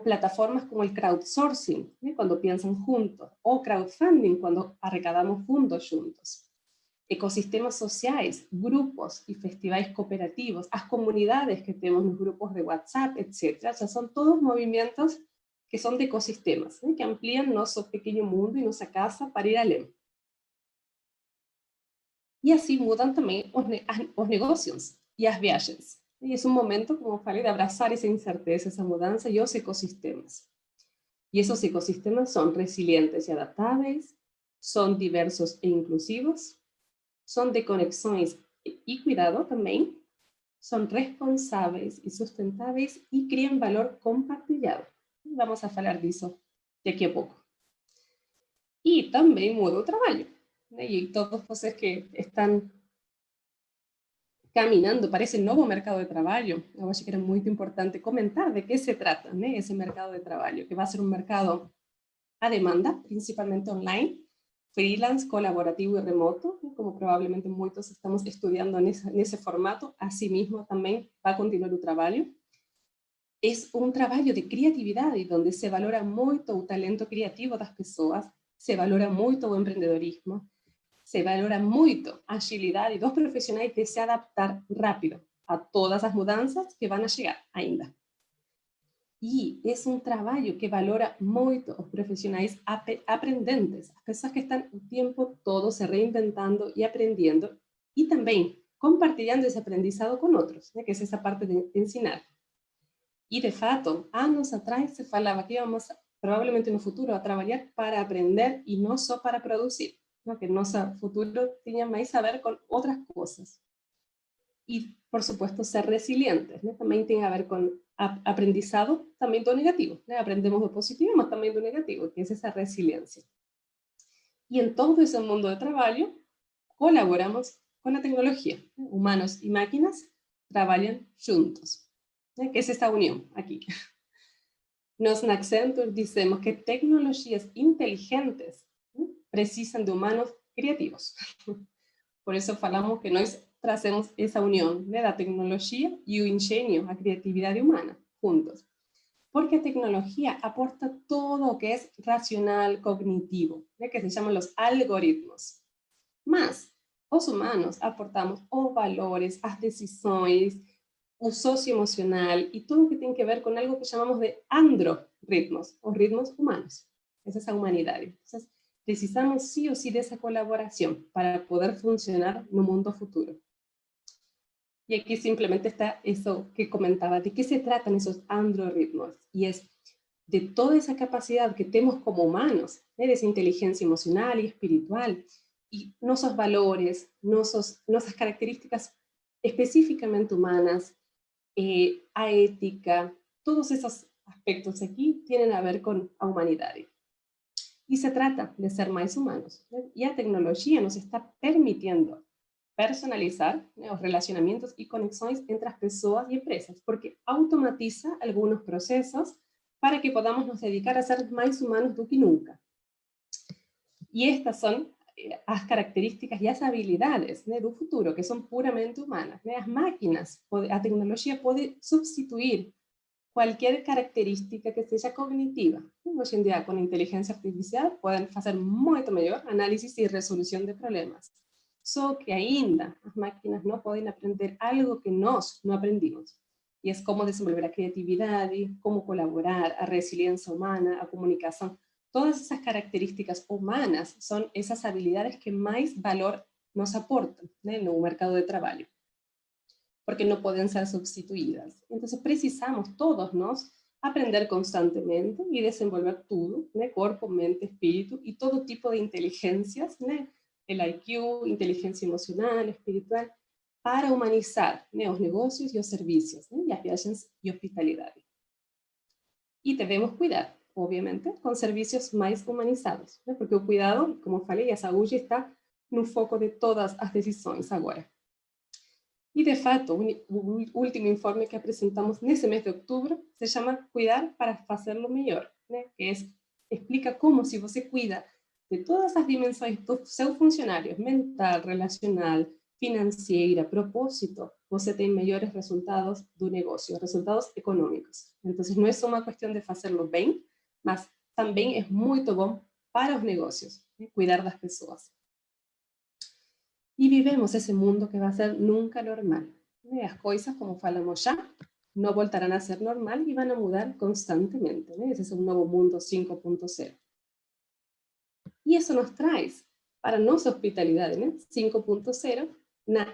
Plataformas como el crowdsourcing, ¿eh? Cuando piensan juntos, o crowdfunding, cuando arrecadamos fondos juntos. Ecosistemas sociais, grupos y festivales cooperativos, las comunidades que tenemos en los grupos de WhatsApp, etc. O sea, son todos movimientos que son de ecosistemas, ¿eh? Que amplían nuestro pequeño mundo y nuestra casa para ir além. Y así mudan también los negocios y las viajes. Y es un momento, como falei, de abrazar esa incerteza, esa mudanza y los ecosistemas. Y esos ecosistemas son resilientes y adaptables, son diversos e inclusivos, son de conexões y cuidado también, son responsables y sustentables y crean valor compartilhado. Vamos a hablar de eso de aquí a poco. E também muda o trabalho, né? E todos vocês que estão caminhando para esse novo mercado de trabalho, eu acho que era muito importante comentar de que se trata, né? Esse mercado de trabalho, que vai ser um mercado a demanda, principalmente online, freelance, colaborativo y remoto, como probablemente muchos estamos estudiando en ese formato. Asimismo también va a continuar el trabajo. Es un trabajo de creatividad y donde se valora mucho el talento creativo de las personas, se valora mucho el emprendedorismo, se valora mucho agilidad y dos profesionales de se adaptar rápido a todas las mudanzas que van a llegar ainda. E é um trabalho que valora muito os profissionais aprendentes, as pessoas que estão o tempo todo se reinventando e aprendendo, e também compartilhando esse aprendizado com outros, né, que é essa parte de ensinar. E, de fato, anos atrás se falava que íamos, provavelmente no futuro, a trabalhar para aprender e não só para produzir, né, que nosso futuro tinha mais a ver com outras coisas. E, por supuesto, ser resilientes, né, também tem a ver com aprendizado también do negativo, ¿no? Aprendemos do positivo, mas también do negativo, que es esa resiliencia. Y en todo ese mundo de trabajo, colaboramos con la tecnología, ¿no? Humanos y máquinas trabajan juntos, ¿no? Que es esta unión aquí. Nos en Accenture decimos que tecnologías inteligentes, ¿no? Precisan de humanos creativos. Por eso falamos que nós trazemos esa unión de la tecnología y el ingenio, la creatividad humana, juntos. Porque la tecnología aporta todo lo que es racional, cognitivo, ¿no? Que se llaman los algoritmos. Mas, los humanos aportamos os valores, as decisões, o socioemocional y todo lo que tiene que ver con algo que llamamos de androrritmos, o ritmos humanos. Esa es la humanidad. Entonces, precisamos sí o sí de esa colaboración para poder funcionar en un mundo futuro. Y aquí simplemente está eso que comentaba, de qué se tratan esos androrritmos, y es de toda esa capacidad que tenemos como humanos, ¿eh? De esa inteligencia emocional y espiritual, y nuestros valores, nuestras características específicamente humanas, a ética, todos esos aspectos aquí tienen a ver con la humanidad. Y se trata de ser más humanos, ¿eh? Y la tecnología nos está permitiendo personalizar, ¿no? Los relacionamientos y conexiones entre las personas y empresas, porque automatiza algunos procesos para que podamos nos dedicar a ser más humanos do que nunca. Y estas son las características y las habilidades, ¿no? Del futuro, que son puramente humanas, ¿no? Las máquinas, la tecnología puede sustituir cualquier característica que sea cognitiva. Hoy en día, con inteligencia artificial, pueden hacer mucho mejor análisis y resolución de problemas. Só que ainda as máquinas não podem aprender algo que nós não aprendimos. E é como desenvolver a criatividade, como colaborar, a resiliência humana, a comunicação. Todas essas características humanas são essas habilidades que mais valor nos aportam, né, no mercado de trabalho. Porque não podem ser substituídas. Então, precisamos todos nós aprender constantemente e desenvolver tudo, né, corpo, mente, espírito e todo tipo de inteligências, né, el IQ, inteligencia emocional, espiritual, para humanizar, ¿no? Los negocios y los servicios, ¿no? Y las viajes y hospitalidad. Y debemos cuidar, obviamente, con servicios más humanizados, ¿no? Porque el cuidado, como falei, a saúde está no foco de todas as decisões agora. E, de fato, o último informe que apresentamos nesse mês de outubro se chama Cuidar para Hacerlo Melhor, né? Que explica como, se você cuida de todas as dimensões dos seus funcionários, mental, relacional, financeira, propósito, você tem melhores resultados do negócio, resultados econômicos. Então, não é só uma questão de fazê-lo bem, mas também é muito bom para os negócios, né? Cuidar das pessoas. E vivemos esse mundo que vai ser nunca normal, né? As coisas, como falamos já, não voltarão a ser normal e vão a mudar constantemente, né? Esse é um novo mundo 5.0. E isso nos traz para nossa hospitalidade, né? 5.0,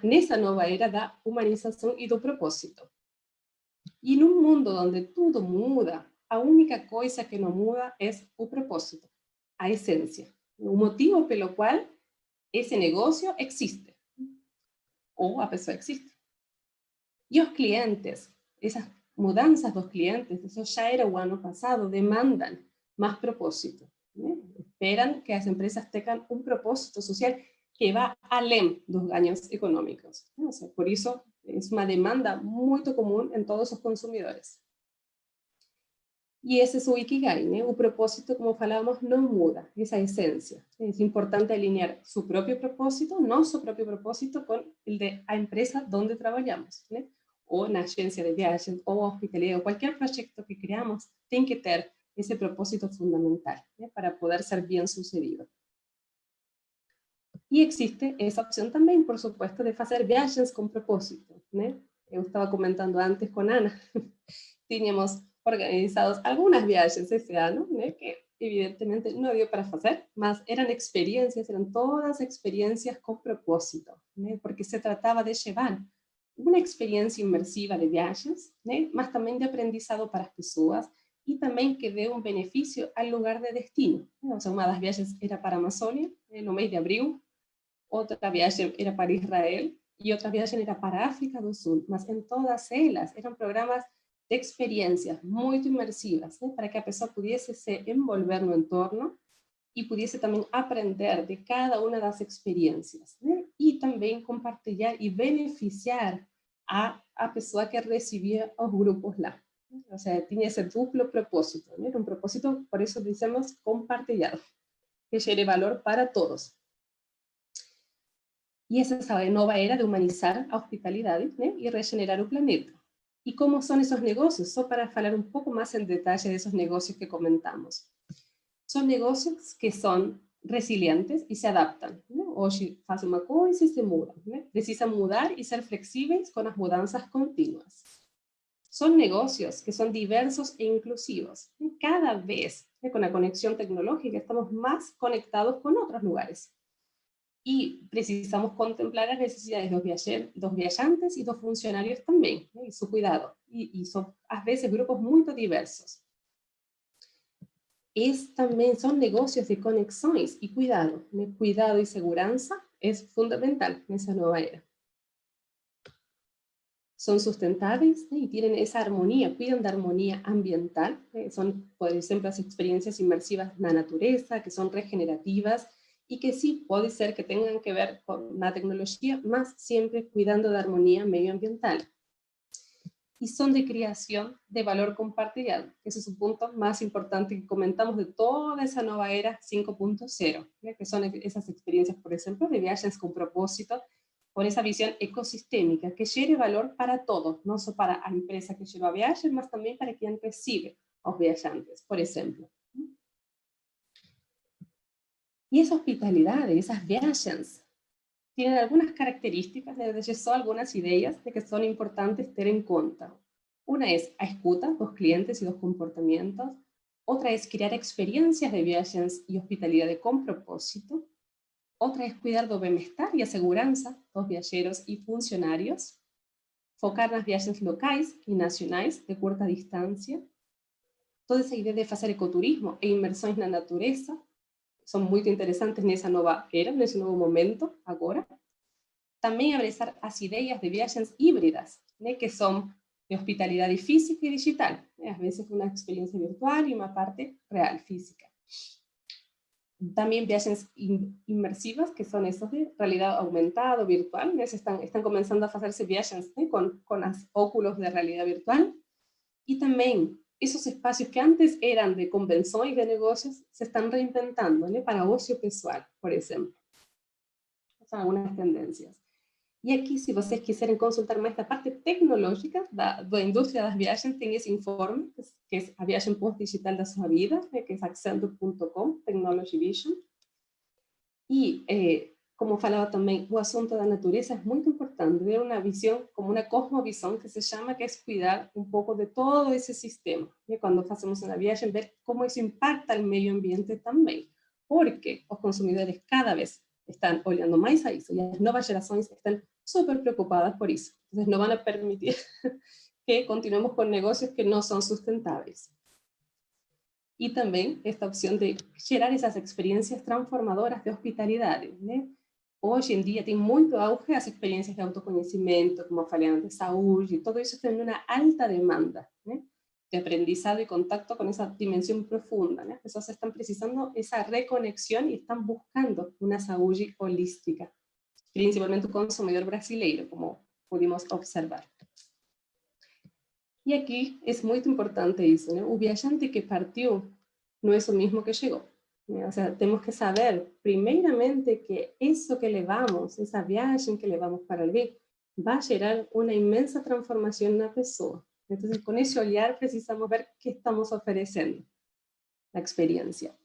nessa nova era da humanização e do propósito. E num mundo onde tudo muda, a única coisa que não muda é o propósito, a essência, o motivo pelo qual esse negócio existe, ou a pessoa existe. E os clientes, essas mudanças dos clientes, isso já era o ano passado, demandam mais propósito. Esperan que las empresas tengan un propósito social que va além dos ganhos económicos. O sea, por eso es una demanda muy común en todos los consumidores. Y ese es su Ikigai, ¿no? Un propósito, como falábamos, no muda, esa esencia. Es importante alinear su propio propósito, no su propio propósito, con el de la empresa donde trabajamos, ¿no? O una agencia de viajes, o hospitalidad, o cualquier proyecto que creamos, tiene que tener ese propósito fundamental, ¿no? Para poder ser bien sucedido. Y existe esa opción también, por supuesto, de hacer viajes con propósito, ¿no? Yo estaba comentando antes con Ana, teníamos organizados algunas viajes ese año, ¿no? Que evidentemente no dio para hacer, mas eran experiencias, eran todas experiencias con propósito, ¿no? Porque se trataba de llevar una experiencia inmersiva de viajes, ¿no? Mas también de aprendizado para las personas, y también que dé un beneficio al lugar de destino, ¿no? O sea, una de las viajes era para Amazonia, en el mes de abril, otra viaje era para Israel, y otra viaje era para África do Sul, mas en todas ellas eran programas de experiencias muy inmersivas, ¿no? Para que la persona pudiese se envolver en el entorno y pudiese también aprender de cada una de las experiencias, ¿no? Y también compartir y beneficiar a persona que recibía los grupos lá, ¿no? O sea, tenía ese duplo propósito, ¿no? Era un propósito, por eso decimos compartilhado, que genere valor para todos. Y esa es la nueva era de humanizar a hospitalidad, ¿no? Y regenerar el planeta. ¿Y cómo son esos negocios? Solo para hablar un poco más en detalle de esos negocios que comentamos. Son negocios que son resilientes y se adaptan, ¿no? Hoy hacen una cosa y se mudan, ¿no? Precisan mudar y ser flexibles con las mudanzas continuas. Son negocios que son diversos e inclusivos. Cada vez, ¿no? Con la conexión tecnológica estamos más conectados con otros lugares. Y precisamos contemplar las necesidades de los viajantes y los funcionarios también, ¿no? Y su cuidado. Y son a veces grupos muy diversos. También son negocios de conexiones y cuidado, ¿no? Cuidado y seguridad es fundamental en esa nueva era. Son sustentables, ¿no? Y tienen esa armonía, cuidan de armonía ambiental, ¿no? Son, por ejemplo, las experiencias inmersivas en la naturaleza, que son regenerativas, y que sí puede ser que tengan que ver con la tecnología, más siempre cuidando de armonía medioambiental. Y son de creación de valor compartido, que ese es un punto más importante que comentamos de toda esa nueva era 5.0, que son esas experiencias, por ejemplo, de viajes con propósito, con esa visión ecosistémica, que genere valor para todos, no solo para la empresa que lleva viajes, mas también para quien recibe a los viajantes, por ejemplo. Y esa hospitalidad, esas viajes, tienen algunas características, desde son algunas ideas de que son importantes tener en cuenta. Una es a escuta los clientes y los comportamientos. Otra es crear experiencias de viajes y hospitalidad con propósito. Otra es cuidar del bienestar y aseguranza los viajeros y funcionarios. Focar las viajes locales y nacionales de corta distancia. Toda esa idea de hacer ecoturismo e inmersión en la naturaleza son muy interesantes en esa nueva era, en ese nuevo momento, ahora. También abrazar las ideas de viajes híbridas, ¿no? Que son de hospitalidad física y digital, ¿no? A veces una experiencia virtual y una parte real, física. También viajes inmersivos, que son esos de realidad aumentada, virtual, ¿no? Están comenzando a hacerse viajes, ¿no? con los óculos de realidad virtual. Y también esos espacios que antes eran de convención y de negocios se están reinventando, ¿no? Para ocio pessoal, por ejemplo. Son algunas tendencias. Y aquí, si ustedes quisieran consultar más esta parte tecnológica da industria das viagens, tem esse informe, que é a viagem post-digital da sua vida, que é accenture.com, Technology Vision. E, como falava também, o assunto da natureza é muito importante, ver uma visão, como uma cosmovisão, que se chama, que é cuidar um pouco de todo esse sistema. E quando fazemos uma viagem, ver como isso impacta o meio ambiente também, porque os consumidores cada vez están olhando más a eso, y las nuevas generaciones están súper preocupadas por eso. Entonces no van a permitir que continuemos con negocios que no son sustentables. Y también esta opción de generar esas experiencias transformadoras de hospitalidad, ¿no? Hoy en día tiene mucho auge las experiencias de autoconocimiento, como falei antes, salud, y todo eso está en una alta demanda, ¿no? de aprendizado y contacto con esa dimensión profunda, ¿no? Las personas están precisando esa reconexión y están buscando una saúde holística, principalmente un consumidor brasileiro, como pudimos observar. Y aquí es muy importante eso, ¿no? O viajante que partió no es lo mismo que llegó. O sea, tenemos que saber, primeramente, que eso que levamos, esa viagem que levamos para ali, va a gerar una inmensa transformación en la persona. Entonces, con ese olhar precisamos ver qué estamos ofreciendo, la experiencia.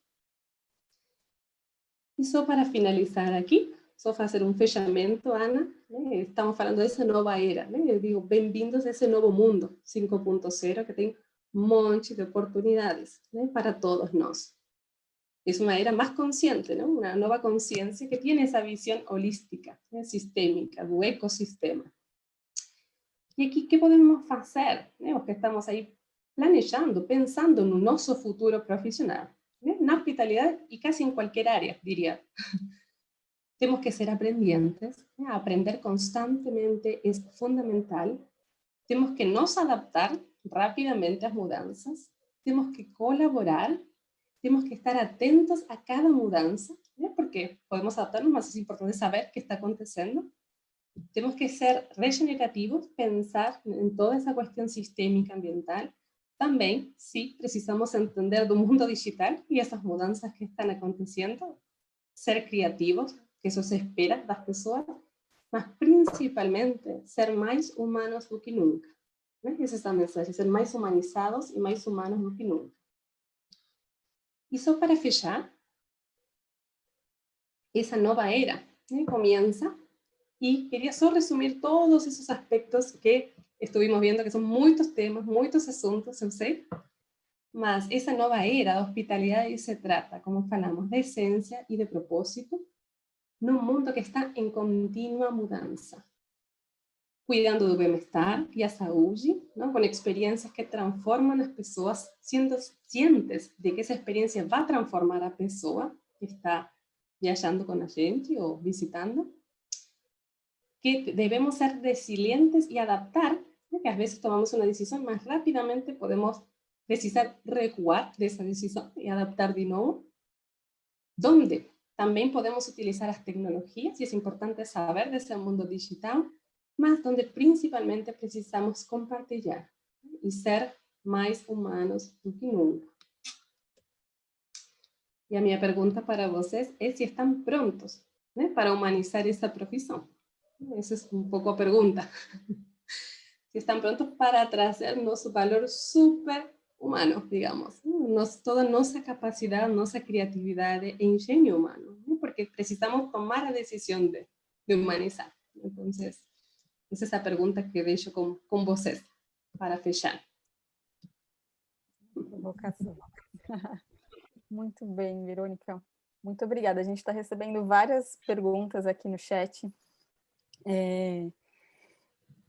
Y só para finalizar aqui, só fazer um fechamento, Ana, né? Estamos falando dessa nova era, né? Eu digo, bem-vindos a esse novo mundo 5.0, que tem um monte de oportunidades, né? Para todos nós. Es una era más consciente, ¿no? Una nueva conciencia que tiene esa visión holística, ¿no? Sistémica, del ecosistema. Y aquí, ¿qué podemos hacer? ¿No? Los que estamos ahí planejando, pensando en nuestro futuro profesional, ¿no? En la hospitalidad y casi en cualquier área, diría. Tenemos que ser aprendientes, ¿no? Aprender constantemente es fundamental. Tenemos que nos adaptar rápidamente a las mudanzas. Tenemos que colaborar. Tenemos que estar atentos a cada mudanza, ¿no? Porque podemos adaptarnos, mas es importante saber qué está aconteciendo. Tenemos que ser regenerativos, pensar en toda esa cuestión sistémica ambiental. También, sí, precisamos entender del mundo digital y esas mudanzas que están aconteciendo. Ser creativos, que eso se espera de las personas, mas principalmente ser más humanos do que nunca, ¿no? Esa es la mensaje, ser más humanizados y más humanos do que nunca. Y só para fechar, esa nueva era, ¿no? Comienza, y quería solo resumir todos esos aspectos que estuvimos viendo, que son muchos temas, muchos asuntos, yo sé, mas esa nueva era de hospitalidad se trata, como falamos, de esencia y de propósito, en un mundo que está en continua mudanza, cuidando del bienestar y a saúde, ¿no? Con experiencias que transforman a las personas, siendo cientes de que esa experiencia va a transformar a la persona que está viajando con la gente o visitando, que debemos ser resilientes y adaptar, ¿no? Que a veces tomamos una decisión, más rápidamente podemos precisar recuar de esa decisión y adaptar de nuevo, donde también podemos utilizar las tecnologías, y es importante saber de ese mundo digital, mas donde principalmente precisamos compartir y ser más humanos do que nunca. Y a mi pregunta para ustedes es si están prontos, ¿no? Para humanizar esta profesión. Esa es un poco a pregunta. Si están prontos para trazer nuestro valor súper humano, digamos, toda nuestra capacidad, nuestra creatividad e ingenio humano, ¿no? Porque precisamos tomar la decisión de humanizar. Entonces, essa é essa pergunta que deixo com vocês para fechar. Provocação. Muito bem, Verônica. Muito obrigada. A gente está recebendo várias perguntas aqui no chat.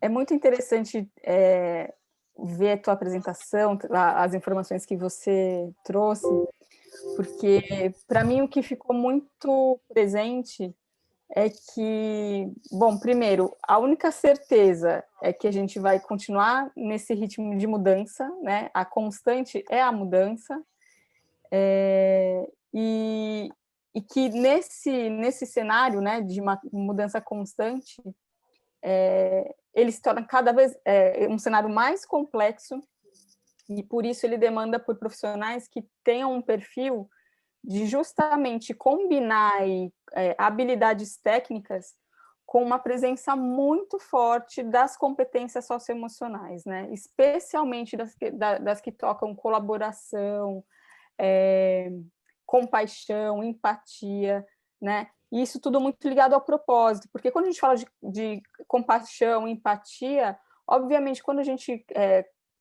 É muito interessante ver a tua apresentação, as informações que você trouxe, porque, para mim, o que ficou muito presente é que, bom, primeiro, a única certeza é que a gente vai continuar nesse ritmo de mudança, né? A constante é a mudança, e que nesse cenário, né, de uma mudança constante, ele se torna cada vez um cenário mais complexo, e por isso ele demanda por profissionais que tenham um perfil de justamente combinar habilidades técnicas com uma presença muito forte das competências socioemocionais, né? Especialmente das que tocam colaboração, compaixão, empatia, né? E isso tudo muito ligado ao propósito, porque quando a gente fala de compaixão, empatia, obviamente quando a gente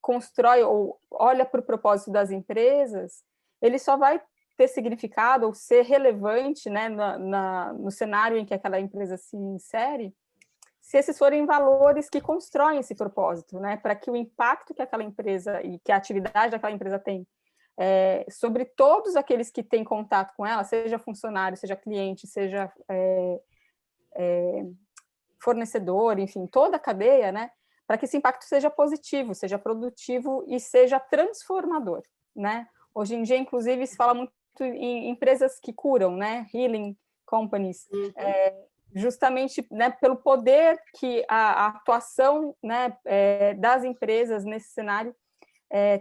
constrói ou olha para o propósito das empresas, ele só vai ter significado ou ser relevante, né, no cenário em que aquela empresa se insere, se esses forem valores que constroem esse propósito, né, para que o impacto que aquela empresa e que a atividade daquela empresa tem sobre todos aqueles que têm contato com ela, seja funcionário, seja cliente, seja fornecedor, enfim, toda a cadeia, né, para que esse impacto seja positivo, seja produtivo e seja transformador, né? Hoje em dia, inclusive, se fala muito em empresas que curam, né? Healing companies, justamente, né, pelo poder que a atuação, né, das empresas nesse cenário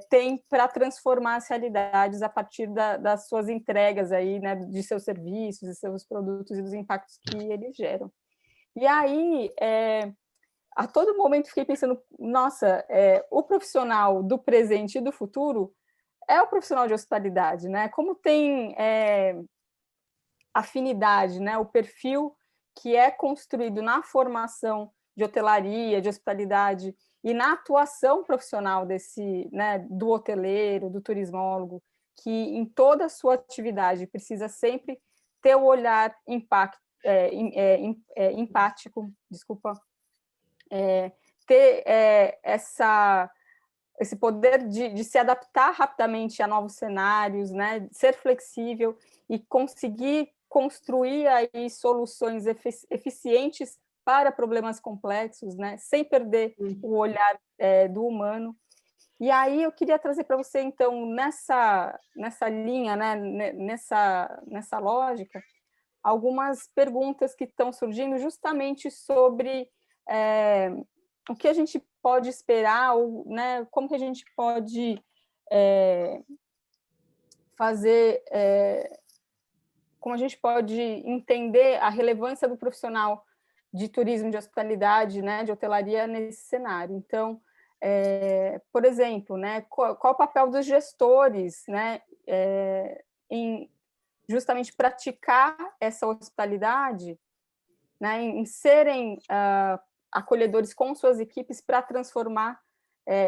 tem para transformar as realidades a partir das suas entregas aí, né, de seus serviços, de seus produtos e dos impactos que eles geram. E aí, a todo momento fiquei pensando, nossa, o profissional do presente e do futuro é o profissional de hospitalidade, né? Como tem afinidade, né? O perfil que é construído na formação de hotelaria, de hospitalidade e na atuação profissional desse, né, do hoteleiro, do turismólogo, que em toda a sua atividade precisa sempre ter o olhar empático, desculpa, ter esse poder de se adaptar rapidamente a novos cenários, né, ser flexível e conseguir construir aí soluções eficientes para problemas complexos, né, sem perder o olhar do humano. E aí eu queria trazer para você, então, nessa linha, né, nessa lógica, algumas perguntas que estão surgindo justamente sobre o que a gente pode esperar, ou, né, como que a gente pode fazer, como a gente pode entender a relevância do profissional de turismo, de hospitalidade, né, de hotelaria nesse cenário. Então, por exemplo, né, qual o papel dos gestores, né, em justamente praticar essa hospitalidade, né, em serem acolhedores com suas equipes para transformar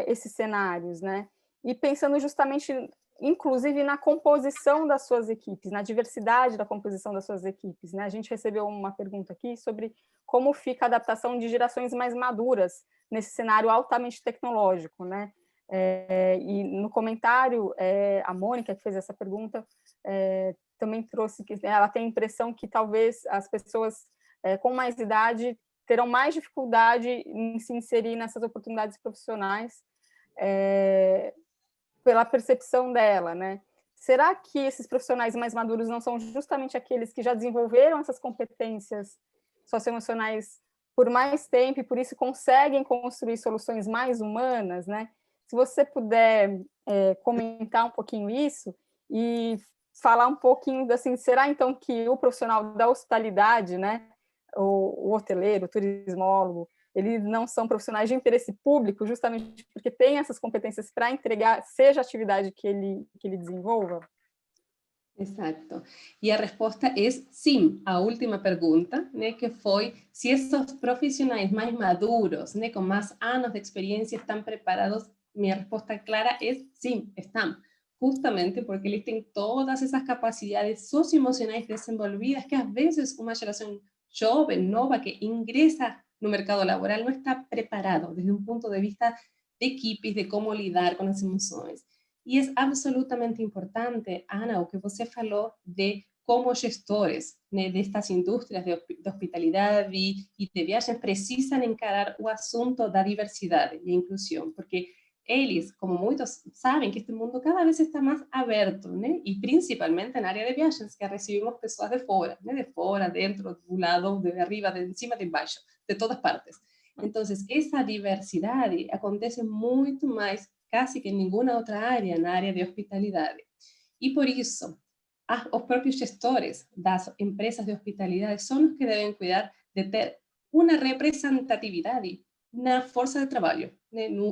esses cenários, né? E pensando justamente, inclusive, na composição das suas equipes, na diversidade da composição das suas equipes, né? A gente recebeu uma pergunta aqui sobre como fica a adaptação de gerações mais maduras nesse cenário altamente tecnológico, né? E no comentário, a Mônica, que fez essa pergunta, também trouxe que ela tem a impressão que talvez as pessoas com mais idade terão mais dificuldade em se inserir nessas oportunidades profissionais pela percepção dela, né? Será que esses profissionais mais maduros não são justamente aqueles que já desenvolveram essas competências socioemocionais por mais tempo e por isso conseguem construir soluções mais humanas, né? Se você puder comentar um pouquinho isso e falar um pouquinho assim, será então que o profissional da hospitalidade, né, o hoteleiro, o turismólogo, eles não são profissionais de interesse público justamente porque têm essas competências para entregar, seja a atividade que ele desenvolva? Exacto. Y la respuesta es sí, a última pregunta, ¿no? Que fue si esos profesionales más maduros, ¿no? Con más años de experiencia están preparados. Mi respuesta clara es sí, están. Justamente porque ellos tienen todas esas capacidades socioemocionales desenvolvidas que a veces una generación joven, nova, que ingresa no mercado laboral no está preparado desde un punto de vista de equipos, de cómo lidar con las emociones. E é absolutamente importante, Ana, o que você falou de como gestores, né, destas indústrias de hospitalidade e de viagens precisam encarar o assunto da diversidade e inclusão, porque eles, como muitos, sabem que este mundo cada vez está mais aberto, né, e principalmente na área de viagens, que recebemos pessoas de fora, né, de fora, dentro, do lado, de arriba, de cima, de baixo, de todas partes. Então, essa diversidade acontece muito mais casi que en ninguna otra área, en la área de hospitalidad. Y por eso, los propios gestores de las empresas de hospitalidad son los que deben cuidar de tener una representatividad en la fuerza de trabajo.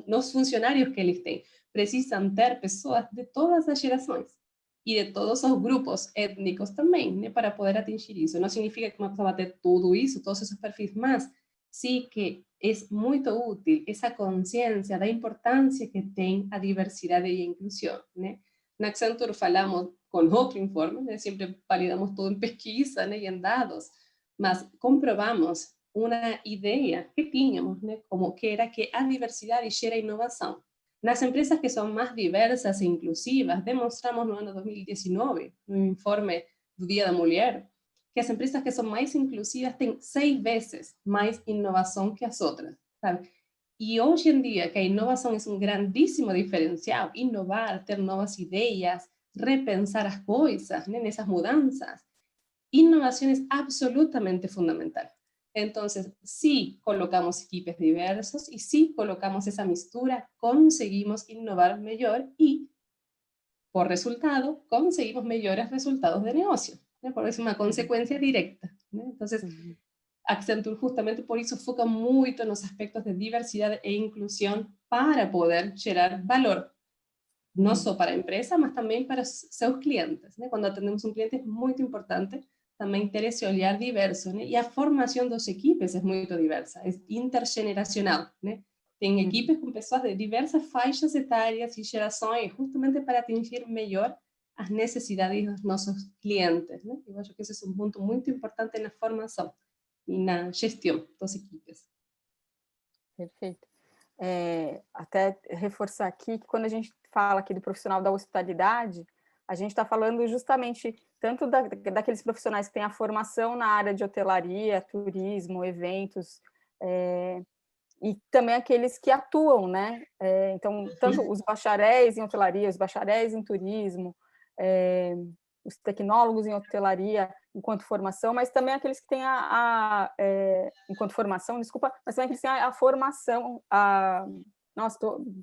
Los funcionarios que eles têm precisam ter pessoas de todas as gerações e de todos os grupos étnicos também, né, para poder atingir isso. Não significa que uma pessoa vai ter tudo isso, todos esses perfis, mas sí que es muy útil esa conciencia da importância que tem a diversidade e a inclusão, né? Na Accenture falamos com outro informe, né? Sempre validamos todo em pesquisa, né? E em dados, mas comprovamos uma ideia que tínhamos, né? Como que era que a diversidade gera inovação. Nas empresas que são mais diversas e inclusivas, demonstramos no ano 2019, no informe do Dia da Mulher, que as empresas que são mais inclusivas têm 6 vezes mais inovação que as outras, sabe? E hoje em dia, que a inovação é um grandíssimo diferencial, inovar, ter novas ideias, repensar as coisas, né, nessas mudanças, innovación es absolutamente fundamental. Entonces, si colocamos equipos diversos y si colocamos esa mistura, conseguimos innovar mejor y, por resultado, conseguimos mejores resultados de negocio, ¿no? Porque es una consecuencia directa, ¿no? Entonces, Accenture justamente por eso foca mucho en los aspectos de diversidad e inclusión para poder generar valor, no solo para a empresa, mas também para seus clientes, né? Quando atendemos um cliente é muito importante também ter esse olhar diverso, né? E a formação dos equipes é muito diversa, é intergeneracional, né? Tem equipes com pessoas de diversas faixas etárias e gerações, justamente para atingir melhor as necessidades dos nossos clientes, né? Eu acho que esse é um ponto muito importante na formação e na gestão das equipes. Perfeito. Até reforçar aqui que quando a gente fala aqui do profissional da hospitalidade, a gente está falando justamente tanto daqueles profissionais que têm a formação na área de hotelaria, turismo, eventos, e também aqueles que atuam, né? Então, tanto os bacharéis em hotelaria, os bacharéis em turismo, os tecnólogos em hotelaria enquanto formação, mas também aqueles que têm enquanto formação, desculpa, mas também aqueles que têm a formação, nossa,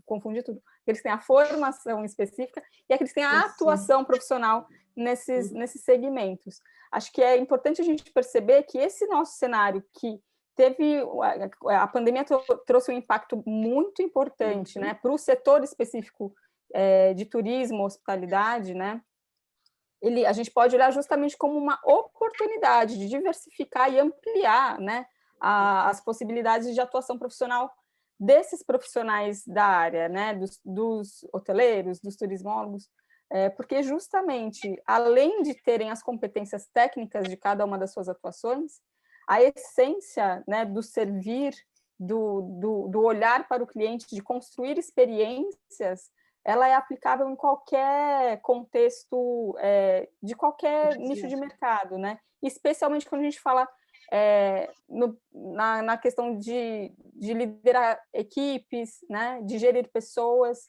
confundi tudo, aqueles que têm a formação específica e aqueles que têm a atuação profissional nesses segmentos. Acho que é importante a gente perceber que esse nosso cenário que teve, a pandemia trouxe um impacto muito importante, né, para o setor específico de turismo, hospitalidade, né, a gente pode olhar justamente como uma oportunidade de diversificar e ampliar, né, as possibilidades de atuação profissional desses profissionais da área, né, dos hoteleiros, dos turismólogos, porque justamente, além de terem as competências técnicas de cada uma das suas atuações, a essência, né, do servir, do olhar para o cliente, de construir experiências, ela é aplicável em qualquer contexto, de qualquer nicho de mercado, né? Especialmente quando a gente fala na questão de liderar equipes, né? De gerir pessoas.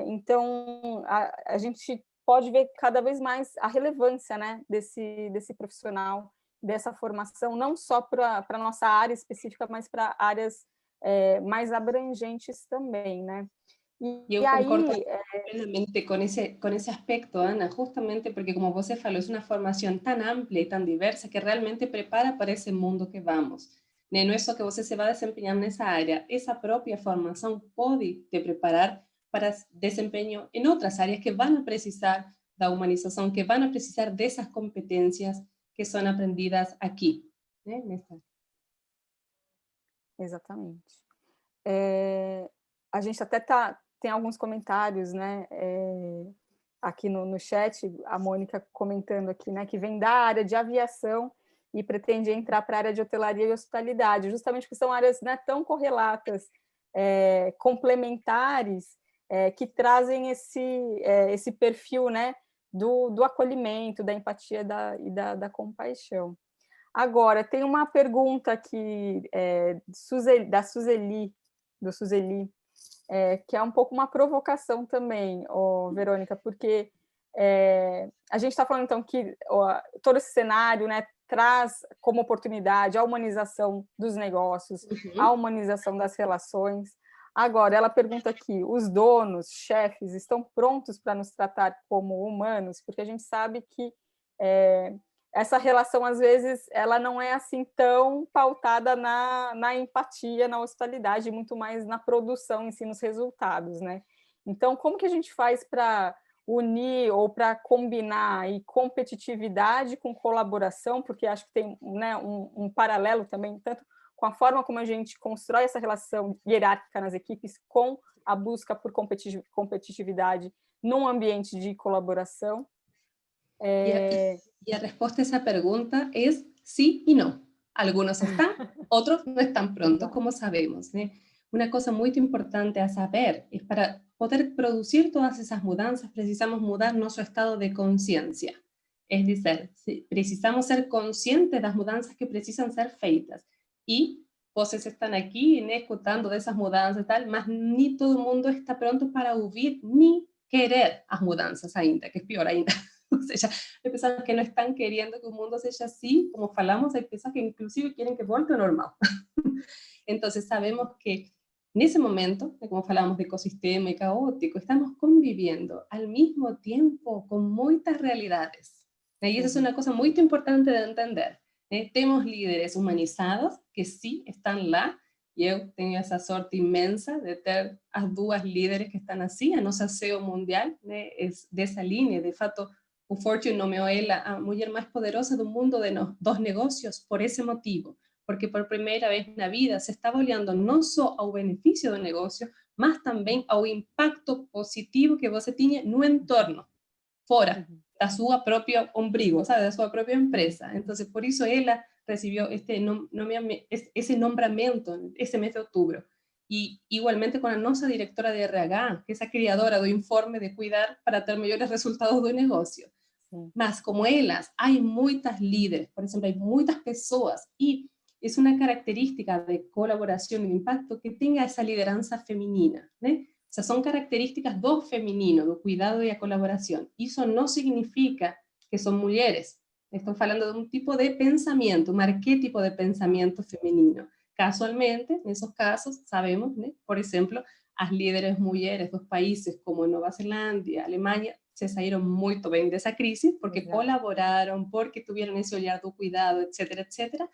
Então, a gente pode ver cada vez mais a relevância, né? desse profissional, dessa formação, não só para a nossa área específica, mas para áreas mais abrangentes também, né? Eu concordo plenamente com esse aspecto, Ana, justamente porque, como você falou, é uma formação tão ampla e tão diversa que realmente prepara para esse mundo que vamos. Não é só que você se vai desempenhar nessa área, essa própria formação pode te preparar para desempenho em outras áreas que vão precisar da humanização, que vão precisar dessas competências que são aprendidas aqui, né? Exatamente. A gente até tem alguns comentários, né, aqui no chat, a Mônica comentando aqui, né, que vem da área de aviação e pretende entrar para a área de hotelaria e hospitalidade, justamente porque são áreas, né, tão correlatas, complementares, que trazem esse perfil, né, do acolhimento, da empatia e da compaixão. Agora, tem uma pergunta aqui da Suzeli, que é um pouco uma provocação também, Verônica, porque a gente está falando, então, que todo esse cenário, né, traz como oportunidade a humanização dos negócios, a humanização das relações. Agora, ela pergunta aqui, os donos, chefes, estão prontos para nos tratar como humanos? Porque a gente sabe que essa relação, às vezes, ela não é assim tão pautada na empatia, na hospitalidade, muito mais na produção em si, nos resultados, né? Então, como que a gente faz para unir ou para combinar aí competitividade com colaboração? Porque acho que tem, né, um paralelo também, tanto com a forma como a gente constrói essa relação hierárquica nas equipes, com a busca por competitividade num ambiente de colaboração. Y la respuesta a esa pregunta es sí y no. Algunos están, otros no están prontos, como sabemos, ¿no? Una cosa muy importante a saber es para poder producir todas esas mudanzas, precisamos mudar nuestro estado de conciencia. Es decir, precisamos ser conscientes de las mudanzas que precisan ser feitas. Y vocês estão aqui, né, escutando dessas mudanças e tal, mas nem todo mundo está pronto para ouvir, nem querer as mudanças ainda, que é pior ainda. Ou seja, hay pessoas que não estão querendo que o mundo seja assim, como falamos, hay pessoas que inclusive querem que volte ao normal. Então, sabemos que nesse momento, como falamos de ecossistema e caótico, estamos conviviendo al mismo tiempo con muchas realidades. Y eso es una cosa muy importante de entender. Temos líderes humanizados que sí están lá, e eu tenho essa sorte imensa de ter as duas líderes que estão assim. A nossa CEO mundial, né, é dessa linha. De fato, o Fortune nomeou ela a mulher mais poderosa do mundo dos negócios por esse motivo, porque por primeira vez na vida se estava olhando não só ao benefício do negócio, mas também ao impacto positivo que você tinha no entorno, fora da sua própria ombrigo, sabe, da sua própria empresa. Então, por isso ela recebeu esse nombramento esse mês de outubro. E igualmente com a nossa diretora de RH, que é a criadora do informe de cuidar para ter melhores resultados do negócio. Mas como elas, há muitas líderes, por exemplo, há muitas pessoas, e é uma característica de colaboração e de impacto que tenha essa liderança feminina, né? O sea, son características do femenino, do cuidado y la colaboración. Eso no significa que son mujeres. Estoy hablando de un tipo de pensamiento, un arquetipo de pensamiento femenino. Casualmente, en esos casos, sabemos, ¿no? Por ejemplo, las líderes mujeres dos países como Nueva Zelanda y Alemania se salieron muy bien de esa crisis porque colaboraron, porque tuvieron ese olhar do cuidado, etcétera, etcétera.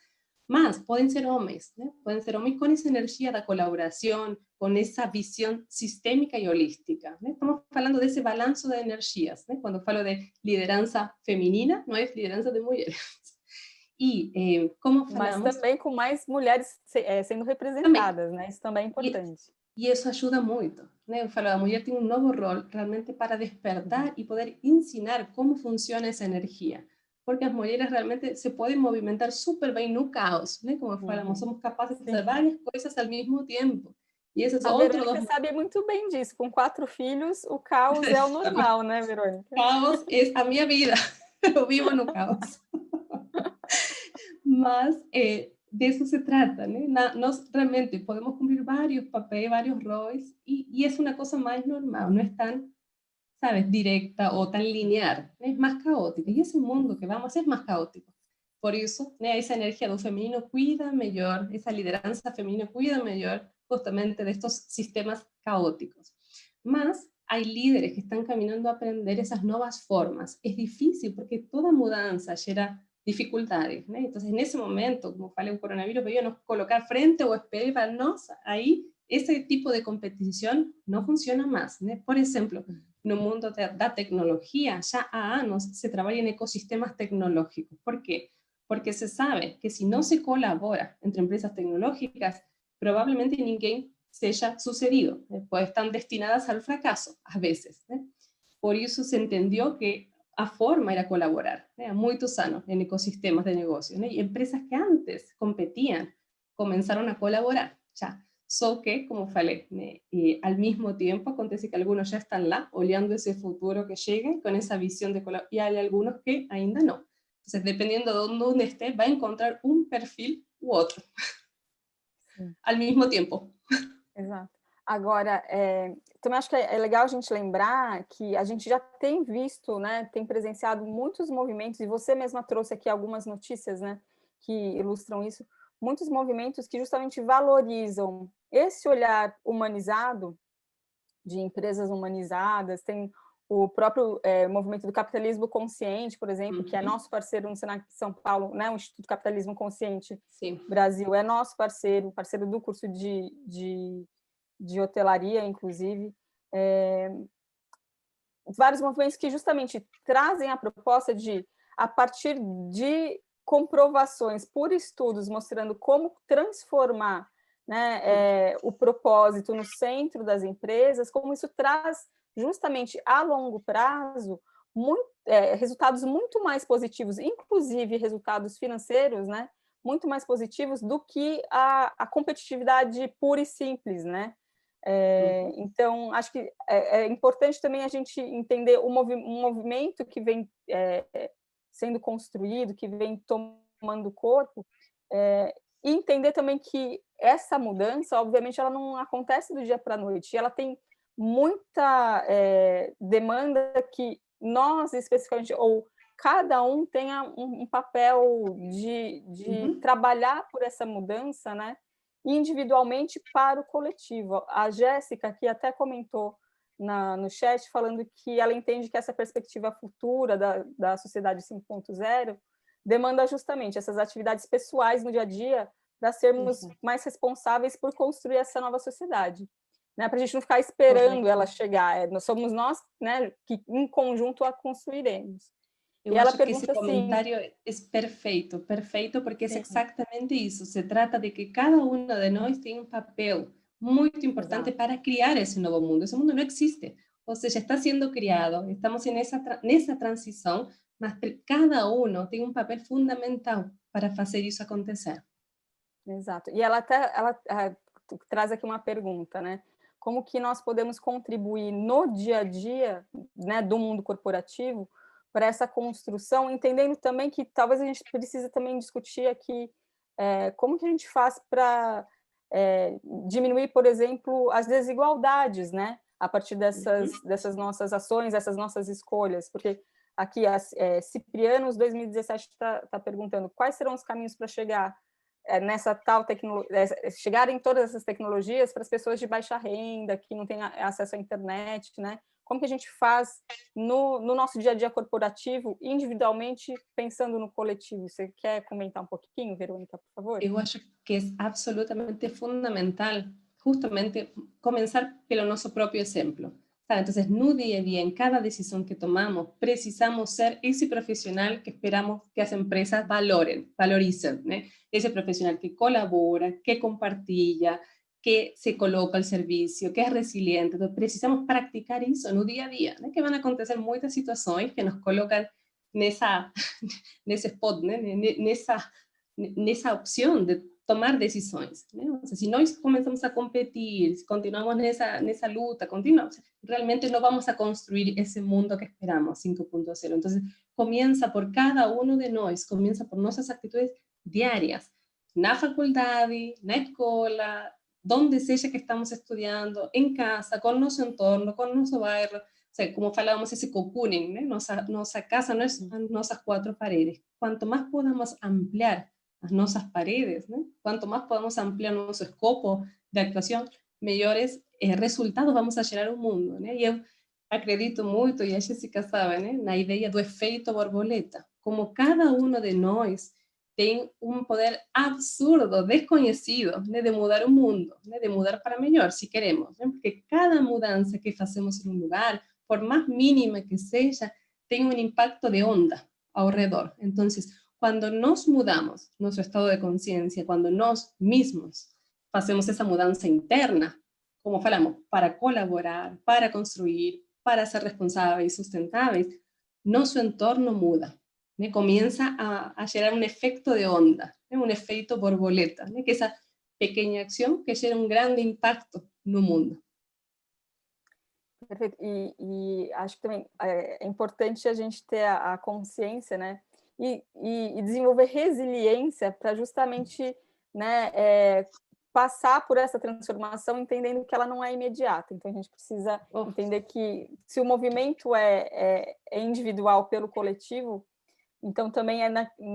Mas podem ser homens, né? Podem ser homens com essa energia da colaboração, com essa visão sistêmica e holística, né? Estamos falando desse balanço de energias, né? Quando falo de liderança feminina, não é liderança de mulheres. E, como falamos... Mas também com mais mulheres sendo representadas, né? Isso também é importante. E isso ajuda muito, né? Eu falo, a mulher tem um novo rol realmente para despertar e poder ensinar como funciona essa energia. Porque as mulheres realmente se podem movimentar super bem no caos, né? Como falamos, somos capazes de fazer várias coisas ao mesmo tempo. E esse é outro... Verônica sabe muito bem disso. Com 4 filhos, o caos é o normal, né, Verônica? Caos é a minha vida. Eu vivo no caos. Mas disso se trata, né? Nós realmente podemos cumprir vários papéis, vários roles, e é uma coisa mais normal, não é tão, sabes, directa o tan lineal, es más caótica, y ese mundo que vamos es más caótico. Por eso, esa energía do femenino cuida mejor, esa lideranza femenina cuida mejor justamente de estos sistemas caóticos. Mas hay líderes que están caminando a aprender esas nuevas formas. Es difícil porque toda mudanza genera dificultades, ¿no? Entonces, en ese momento, como falei, o coronavírus veio a nos colocar frente ao espelho para nós, aí, esse tipo de competição não funciona mais, né? Por exemplo, no mundo da tecnologia, já há anos se trabalha em ecossistemas tecnológicos. Por quê? Porque se sabe que se não se colabora entre empresas tecnológicas, provavelmente ninguém seja sucedido, né? Pues estão destinadas ao fracasso, às vezes, né? Por isso se entendeu que a forma era colaborar, né? Há muitos anos em ecossistemas de negócio, né? E empresas que antes competiam começaram a colaborar, já. Só que, como falei, né, ao mesmo tempo acontece que alguns já estão lá, olhando esse futuro que chega, com essa visão de colaboração, e há alguns que ainda não. Então, dependendo de onde esteja, vai encontrar um perfil ou outro, ao mesmo tempo. Exato. Agora, também acho que é legal a gente lembrar que a gente já tem visto, né, tem presenciado muitos movimentos, e você mesma trouxe aqui algumas notícias, né, que ilustram isso, muitos movimentos que justamente valorizam esse olhar humanizado, de empresas humanizadas. Tem o próprio movimento do capitalismo consciente, por exemplo, que é nosso parceiro no Senac de São Paulo, né, o Instituto Capitalismo Consciente Brasil, é nosso parceiro do curso de hotelaria, inclusive. Vários movimentos que justamente trazem a proposta de, a partir de comprovações por estudos mostrando como transformar, né, o propósito no centro das empresas, como isso traz justamente a longo prazo resultados muito mais positivos, inclusive resultados financeiros, né, muito mais positivos do que a competitividade pura e simples, né? Então, acho que é importante também a gente entender um movimento que vem sendo construído, que vem tomando corpo, e entender também que essa mudança, obviamente, ela não acontece do dia para a noite, e ela tem muita demanda que nós, especificamente, ou cada um tenha um papel de trabalhar por essa mudança, né, individualmente para o coletivo. A Jéssica, que até comentou no chat, falando que ela entende que essa perspectiva futura da sociedade 5.0 demanda justamente essas atividades pessoais no dia a dia para sermos mais responsáveis por construir essa nova sociedade, né? Para a gente não ficar esperando ela chegar. Somos nós, né, que em conjunto a construiremos. Eu e ela acho pergunta que esse comentário assim, é perfeito, perfeito, porque é exatamente isso. Se trata de que cada um de nós tem um papel muito importante para criar esse novo mundo. Esse mundo não existe, ou seja, está sendo criado, estamos nessa transição, mas cada um tem um papel fundamental para fazer isso acontecer. Exato. E ela traz aqui uma pergunta, né? Como que nós podemos contribuir no dia a dia, né, do mundo corporativo para essa construção, entendendo também que talvez a gente precise também discutir aqui como que a gente faz para diminuir, por exemplo, as desigualdades, né? A partir dessas nossas ações, dessas nossas escolhas, porque aqui Ciprianos 2017 está perguntando quais serão os caminhos para chegar nessa tal tecnologia, chegarem todas essas tecnologias para as pessoas de baixa renda, que não têm acesso à internet, né? Como que a gente faz no nosso dia a dia corporativo, individualmente, pensando no coletivo? Você quer comentar um pouquinho, Verônica, por favor? Eu acho que é absolutamente fundamental justamente começar pelo nosso próprio exemplo. Entonces, no día a día, en cada decisión que tomamos, precisamos ser ese profesional que esperamos que las empresas valoricen, ¿no? Ese profesional que colabora, que compartilla, que se coloca al servicio, que es resiliente. Entonces, precisamos practicar eso no día a día, ¿no? Que van a acontecer muchas situaciones que nos colocan nesse spot, ¿no? Nessa opção de tomar decisões, né? Se nós começamos a competir, se continuamos nessa luta, realmente não vamos a construir esse mundo que esperamos, 5.0. Então, começa por cada um de nós, começa por nossas atitudes diárias, na faculdade, na escola, donde seja que estamos estudando, em casa, com nosso entorno, com nosso bairro. Como falávamos, esse cocooning, né? Nossa casa não é nossas 4 paredes. Quanto mais podamos ampliar as nossas paredes, né? Quanto mais podemos ampliar nosso escopo de actuação, melhores resultados vamos a gerar no mundo, né? E eu acredito muito, e a Jéssica sabe, né, na ideia do efeito borboleta, como cada um de nós tem um poder absurdo, desconhecido, né, de mudar o mundo, né, de mudar para melhor, se queremos, né? Porque cada mudança que fazemos em um lugar, por mais mínima que seja, tem um impacto de onda ao redor. Então, quando nós mudamos nosso estado de consciência, quando nós mesmos fazemos essa mudança interna, como falamos, para colaborar, para construir, para ser responsáveis, sustentáveis, nosso entorno muda, né? Começa a gerar um efeito de onda, né? Um efeito borboleta, né? Que é essa pequena ação que gera um grande impacto no mundo. Perfeito. E acho que também é importante a gente ter a consciência, né? E desenvolver resiliência para justamente, né, passar por essa transformação entendendo que ela não é imediata. Então, a gente precisa entender que se o movimento é individual pelo coletivo, então também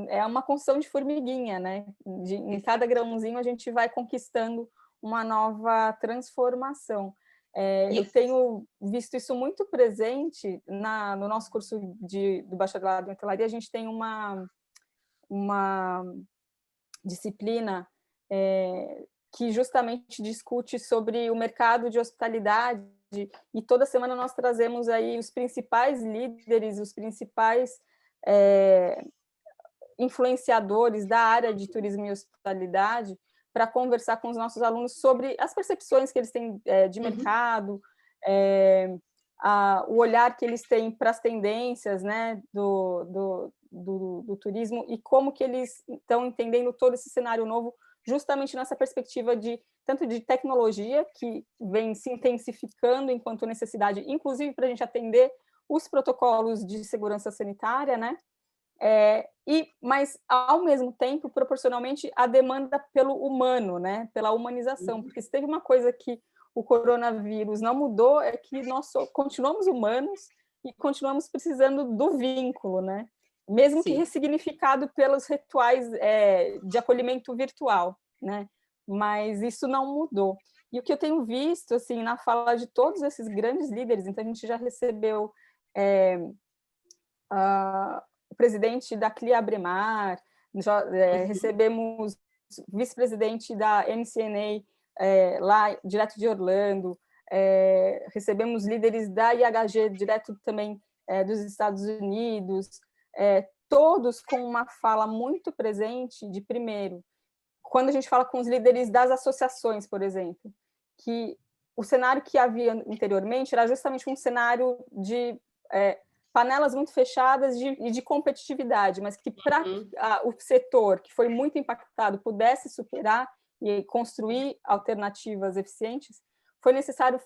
é uma construção de formiguinha, né? Em cada grãozinho a gente vai conquistando uma nova transformação. Eu tenho visto isso muito presente no nosso curso do bacharelado em hotelaria. A gente tem uma disciplina que justamente discute sobre o mercado de hospitalidade, e toda semana nós trazemos aí os principais líderes, os principais influenciadores da área de turismo e hospitalidade, para conversar com os nossos alunos sobre as percepções que eles têm de mercado, o olhar que eles têm para as tendências, né, do turismo, e como que eles estão entendendo todo esse cenário novo, justamente nessa perspectiva tanto de tecnologia, que vem se intensificando enquanto necessidade, inclusive para a gente atender os protocolos de segurança sanitária, né, Mas, ao mesmo tempo, proporcionalmente, a demanda pelo humano, né? Pela humanização, porque se teve uma coisa que o coronavírus não mudou, é que nós continuamos humanos e continuamos precisando do vínculo, né? Mesmo que ressignificado pelos rituais de acolhimento virtual, né? Mas isso não mudou. E o que eu tenho visto, assim, na fala de todos esses grandes líderes, então a gente já recebeu o presidente da CLIA-Bremar, recebemos o vice-presidente da NCNA lá, direto de Orlando, recebemos líderes da IHG, direto também dos Estados Unidos, todos com uma fala muito presente de, primeiro, quando a gente fala com os líderes das associações, por exemplo, que o cenário que havia anteriormente era justamente um cenário de panelas muito fechadas e de competitividade, mas que para o setor que foi muito impactado pudesse superar e construir alternativas eficientes, foi necessário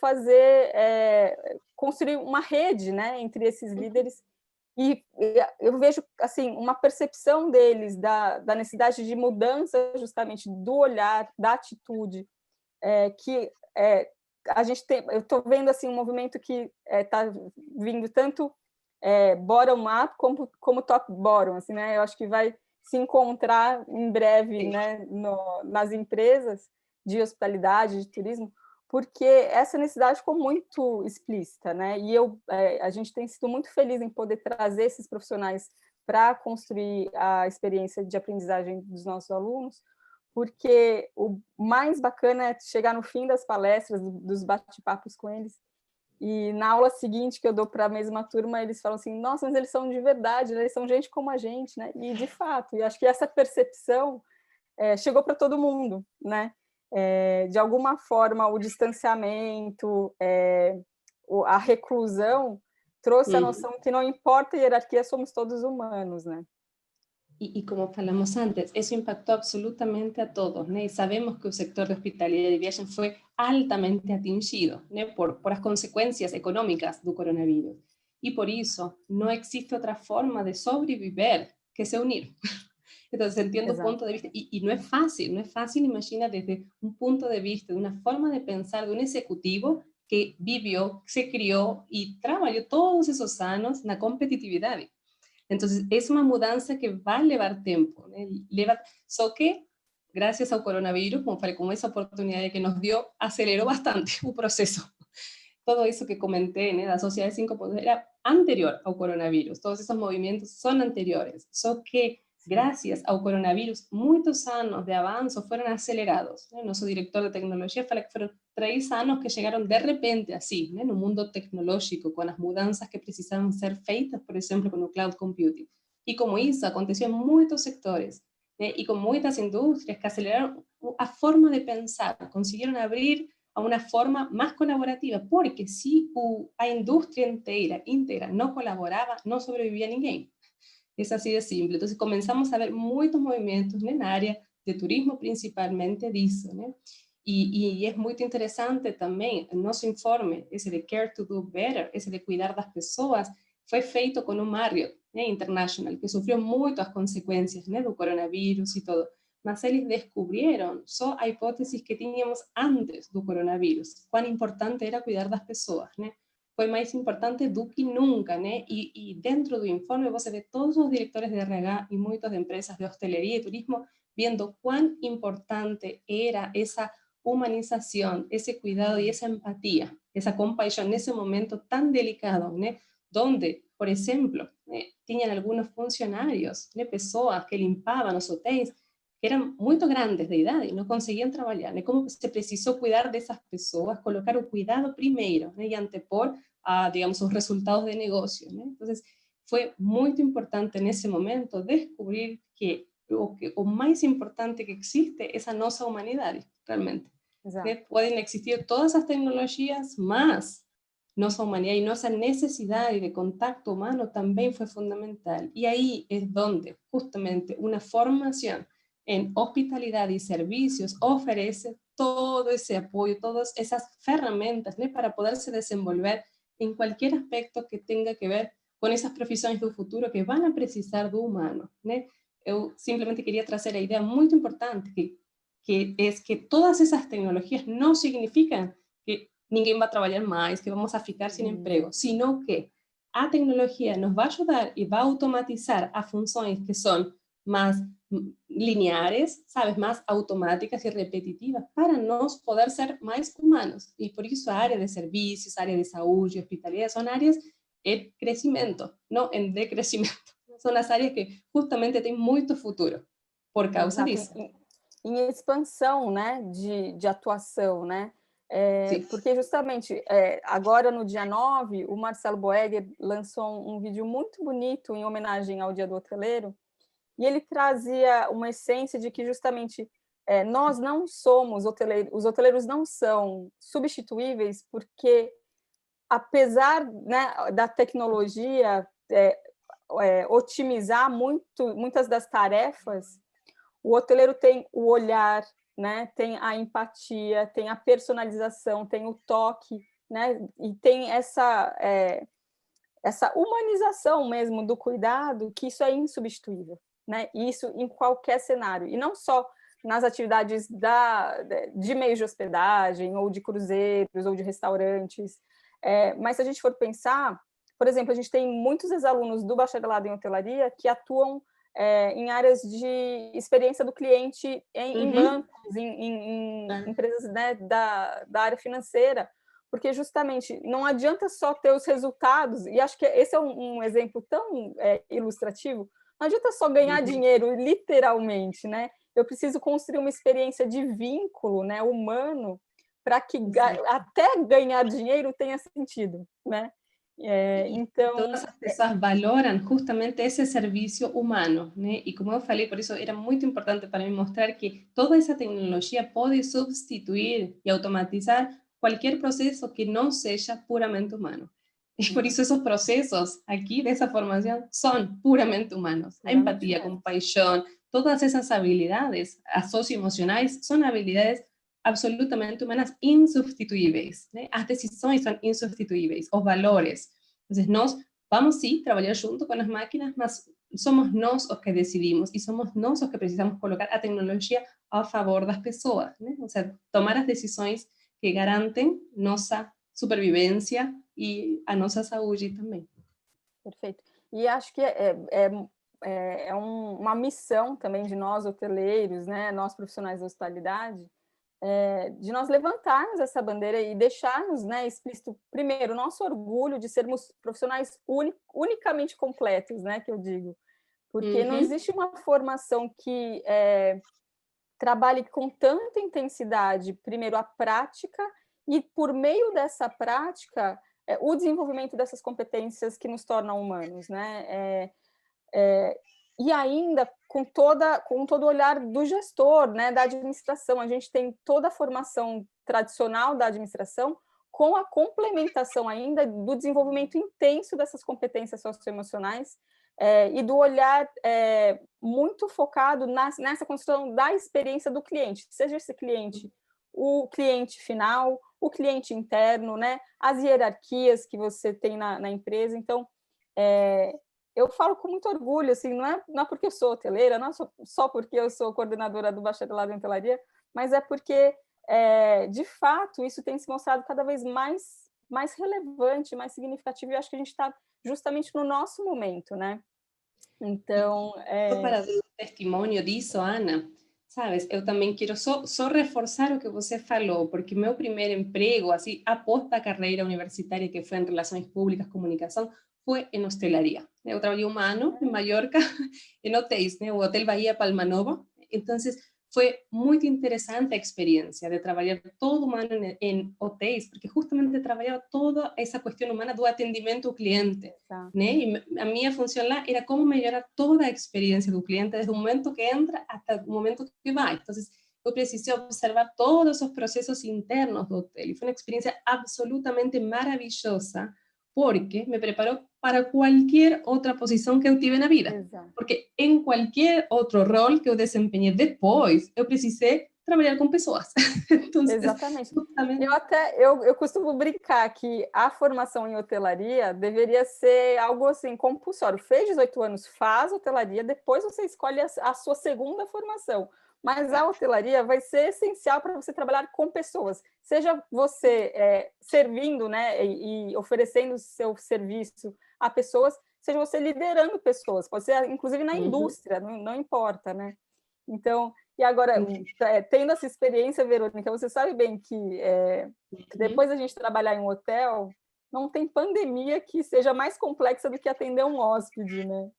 construir uma rede, né, entre esses líderes. E eu vejo assim uma percepção deles da necessidade de mudança justamente do olhar, da atitude, a gente tem. Eu estou vendo assim um movimento que está vindo tanto bottom-up como top-bottom, assim, né? Eu acho que vai se encontrar em breve, né, nas empresas de hospitalidade, de turismo, porque essa necessidade ficou muito explícita, né? E a gente tem sido muito feliz em poder trazer esses profissionais para construir a experiência de aprendizagem dos nossos alunos, porque o mais bacana é chegar no fim das palestras, dos bate-papos com eles, e na aula seguinte que eu dou para a mesma turma, eles falam assim, nossa, mas eles são de verdade, né? Eles são gente como a gente, né? E de fato, e acho que essa percepção chegou para todo mundo, né? De alguma forma, o distanciamento, a reclusão trouxe a noção que não importa a hierarquia, somos todos humanos, né? Y como hablamos antes, eso impactó absolutamente a todos, ¿no? Y sabemos que el sector de hospitalidad y viajes fue altamente atingido, ¿no? por las consecuencias económicas del coronavirus. Y por eso no existe otra forma de sobrevivir que se unir. Entonces entiendo el punto de vista, y no es fácil, imagina desde un punto de vista, de una forma de pensar de un ejecutivo que vivió, se crió y trabajó todos esos años en la competitividad. Entonces, es una mudanza que va a llevar tiempo, ¿no? Só que, gracias al coronavirus, como esa oportunidad que nos dio, aceleró bastante el proceso. Todo eso que comenté, ¿no? La Sociedad 5.0 era anterior al coronavirus, todos esos movimientos son anteriores, só que gracias al coronavirus, muchos años de avance fueron acelerados, ¿no? Nuestro director de tecnología fala que fueron 3 años que llegaron de repente así, ¿no? En un mundo tecnológico, con las mudanzas que precisaban ser feitas, por ejemplo, con el cloud computing. Y como eso aconteció en muchos sectores, ¿no? Y con muchas industrias que aceleraron a forma de pensar, consiguieron abrir a una forma más colaborativa, porque si la industria íntegra no colaboraba, no sobrevivía ninguém. Es así de simple. Entonces comenzamos a ver muchos movimientos en el área de turismo principalmente de eso, ¿no? Y es muy interesante también, nuestro informe, ese de Care to Do Better, ese de cuidar das pessoas, fue feito con un Marriott, ¿no? International, que sufrió muchas consecuencias, ¿no? Del coronavirus y todo. Mas eles descubrieron só a hipótesis que teníamos antes do coronavirus, cuán importante era cuidar das pessoas, ¿no? Fue más importante do que nunca, ¿no? Y dentro del informe você ve todos los directores de RH y muchas de empresas de hostelería y turismo viendo cuán importante era esa humanización, ese cuidado y esa empatía, esa compasión en ese momento tan delicado, ¿no? Donde, por ejemplo, tenían algunos funcionarios, ¿no? Personas que limpaban los hoteles, que eran muy grandes de edad y no conseguían trabajar, ¿no? Como se precisó cuidar de esas personas, colocar el cuidado primero, ¿no? Y antepor a, digamos, los resultados de negocio, ¿no? Entonces, fue muy importante en ese momento descubrir que o más importante que existe es a nuestra humanidad, realmente. Pueden existir todas esas tecnologías, más nuestra humanidad y nuestra necesidad de contacto humano también fue fundamental. Y ahí es donde justamente una formación en hospitalidad y servicios ofrece todo ese apoyo, todas esas herramientas, ¿no? Para poderse desenvolver en cualquier aspecto que tenga que ver com essas profissões do futuro que vão precisar do humano, né? Eu simplesmente queria trazer a ideia muito importante, que todas essas tecnologias não significam que ninguém vai trabalhar mais, que vamos a ficar sem emprego, sino que a tecnologia nos vai ajudar e vai automatizar as funções que são mais lineares, sabes, más automáticas y repetitivas, para nós poder ser más humanos. Y por eso a área de servicios, área de salud y hospitalidad son áreas en crecimiento, no en decrecimiento. Son las áreas que justamente tienen muito futuro por causa disso. Em expansão, né, de atuação, né? Porque justamente agora no dia 9, o Marcelo Boegger lançou um vídeo muito bonito em homenagem ao Dia do Hoteleiro, e ele trazia uma essência de que justamente nós não somos hoteleiros, os hoteleiros não são substituíveis, porque apesar, né, da tecnologia otimizar muitas das tarefas, o hoteleiro tem o olhar, né, tem a empatia, tem a personalização, tem o toque, né, e tem essa humanização mesmo do cuidado, que isso é insubstituível, né? Isso em qualquer cenário, e não só nas atividades de meios de hospedagem, ou de cruzeiros, ou de restaurantes, mas se a gente for pensar, por exemplo, a gente tem muitos ex-alunos do bacharelado em hotelaria que atuam em áreas de experiência do cliente em bancos, em empresas, né, da área financeira, porque justamente não adianta só ter os resultados, e acho que esse é um exemplo tão ilustrativo. Não adianta só ganhar dinheiro, literalmente, né? Eu preciso construir uma experiência de vínculo, né, humano, para que até ganhar dinheiro tenha sentido, né? Então, todas as pessoas valoram justamente esse serviço humano, né? E como eu falei, por isso era muito importante para mim mostrar que toda essa tecnologia pode substituir e automatizar qualquer processo que não seja puramente humano. E por isso esses processos aqui dessa formação são puramente humanos. A empatia, a compaixão, todas essas habilidades socioemocionais são habilidades absolutamente humanas, insubstituíveis, né? As decisões são insubstituíveis, os valores. Então, nós vamos sim trabalhar junto com as máquinas, mas somos nós os que decidimos e somos nós os que precisamos colocar a tecnologia a favor das pessoas, né? Ou seja, tomar as decisões que garantem nossa supervivência e a nossa saúde também. Perfeito. E acho que uma missão também de nós hoteleiros, né, nós profissionais da hospitalidade, de nós levantarmos essa bandeira e deixarmos, né, explícito, primeiro, o nosso orgulho de sermos profissionais unicamente completos, né, que eu digo, porque não existe uma formação que trabalhe com tanta intensidade, primeiro, a prática, e por meio dessa prática, o desenvolvimento dessas competências que nos tornam humanos, né? E ainda com todo o olhar do gestor, né, da administração. A gente tem toda a formação tradicional da administração com a complementação ainda do desenvolvimento intenso dessas competências socioemocionais e do olhar muito focado nessa construção da experiência do cliente, seja esse cliente o cliente final, o cliente interno, né, as hierarquias que você tem na empresa. Então, eu falo com muito orgulho, assim, não é porque eu sou hoteleira, não é só porque eu sou coordenadora do bacharelado em hotelaria, mas é porque, de fato, isso tem se mostrado cada vez mais relevante, mais significativo, e eu acho que a gente está justamente no nosso momento, né? Então... Para dar um testemunho disso, Ana, sabes, eu também quero só reforçar o que você falou, porque meu primeiro emprego, assim, após a carreira universitária, que foi em Relações Públicas, Comunicação, foi em hostelaria. Eu trabalhei um ano em Mallorca, em hotéis, né? O Hotel Bahia Palma Nova. Então, foi muito interessante a experiência de trabalhar todo um ano em hotéis, porque justamente trabalhava toda essa questão humana do atendimento ao cliente, né? E a minha função lá era como melhorar toda a experiência do cliente, desde o momento que entra até o momento que vai. Então, eu precisei observar todos os processos internos do hotel. E foi uma experiência absolutamente maravilhosa, porque me preparou para qualquer outra posição que eu tive na vida. Exato. Porque em qualquer outro rol que eu desempenhei depois, eu precisei trabalhar com pessoas. Entonces, Exatamente. justamente... Eu costumo brincar que a formação em hotelaria deveria ser algo assim, compulsório. Fez 18 anos, faz hotelaria, depois você escolhe a sua segunda formação. Mas a hotelaria vai ser essencial para você trabalhar com pessoas. Seja você servindo, né, e oferecendo seu serviço a pessoas, seja você liderando pessoas. Pode ser, inclusive, na indústria, não importa, né? Então, e agora, tendo essa experiência, Verônica, você sabe bem que depois da gente trabalhar em um hotel, não tem pandemia que seja mais complexa do que atender um hóspede, né?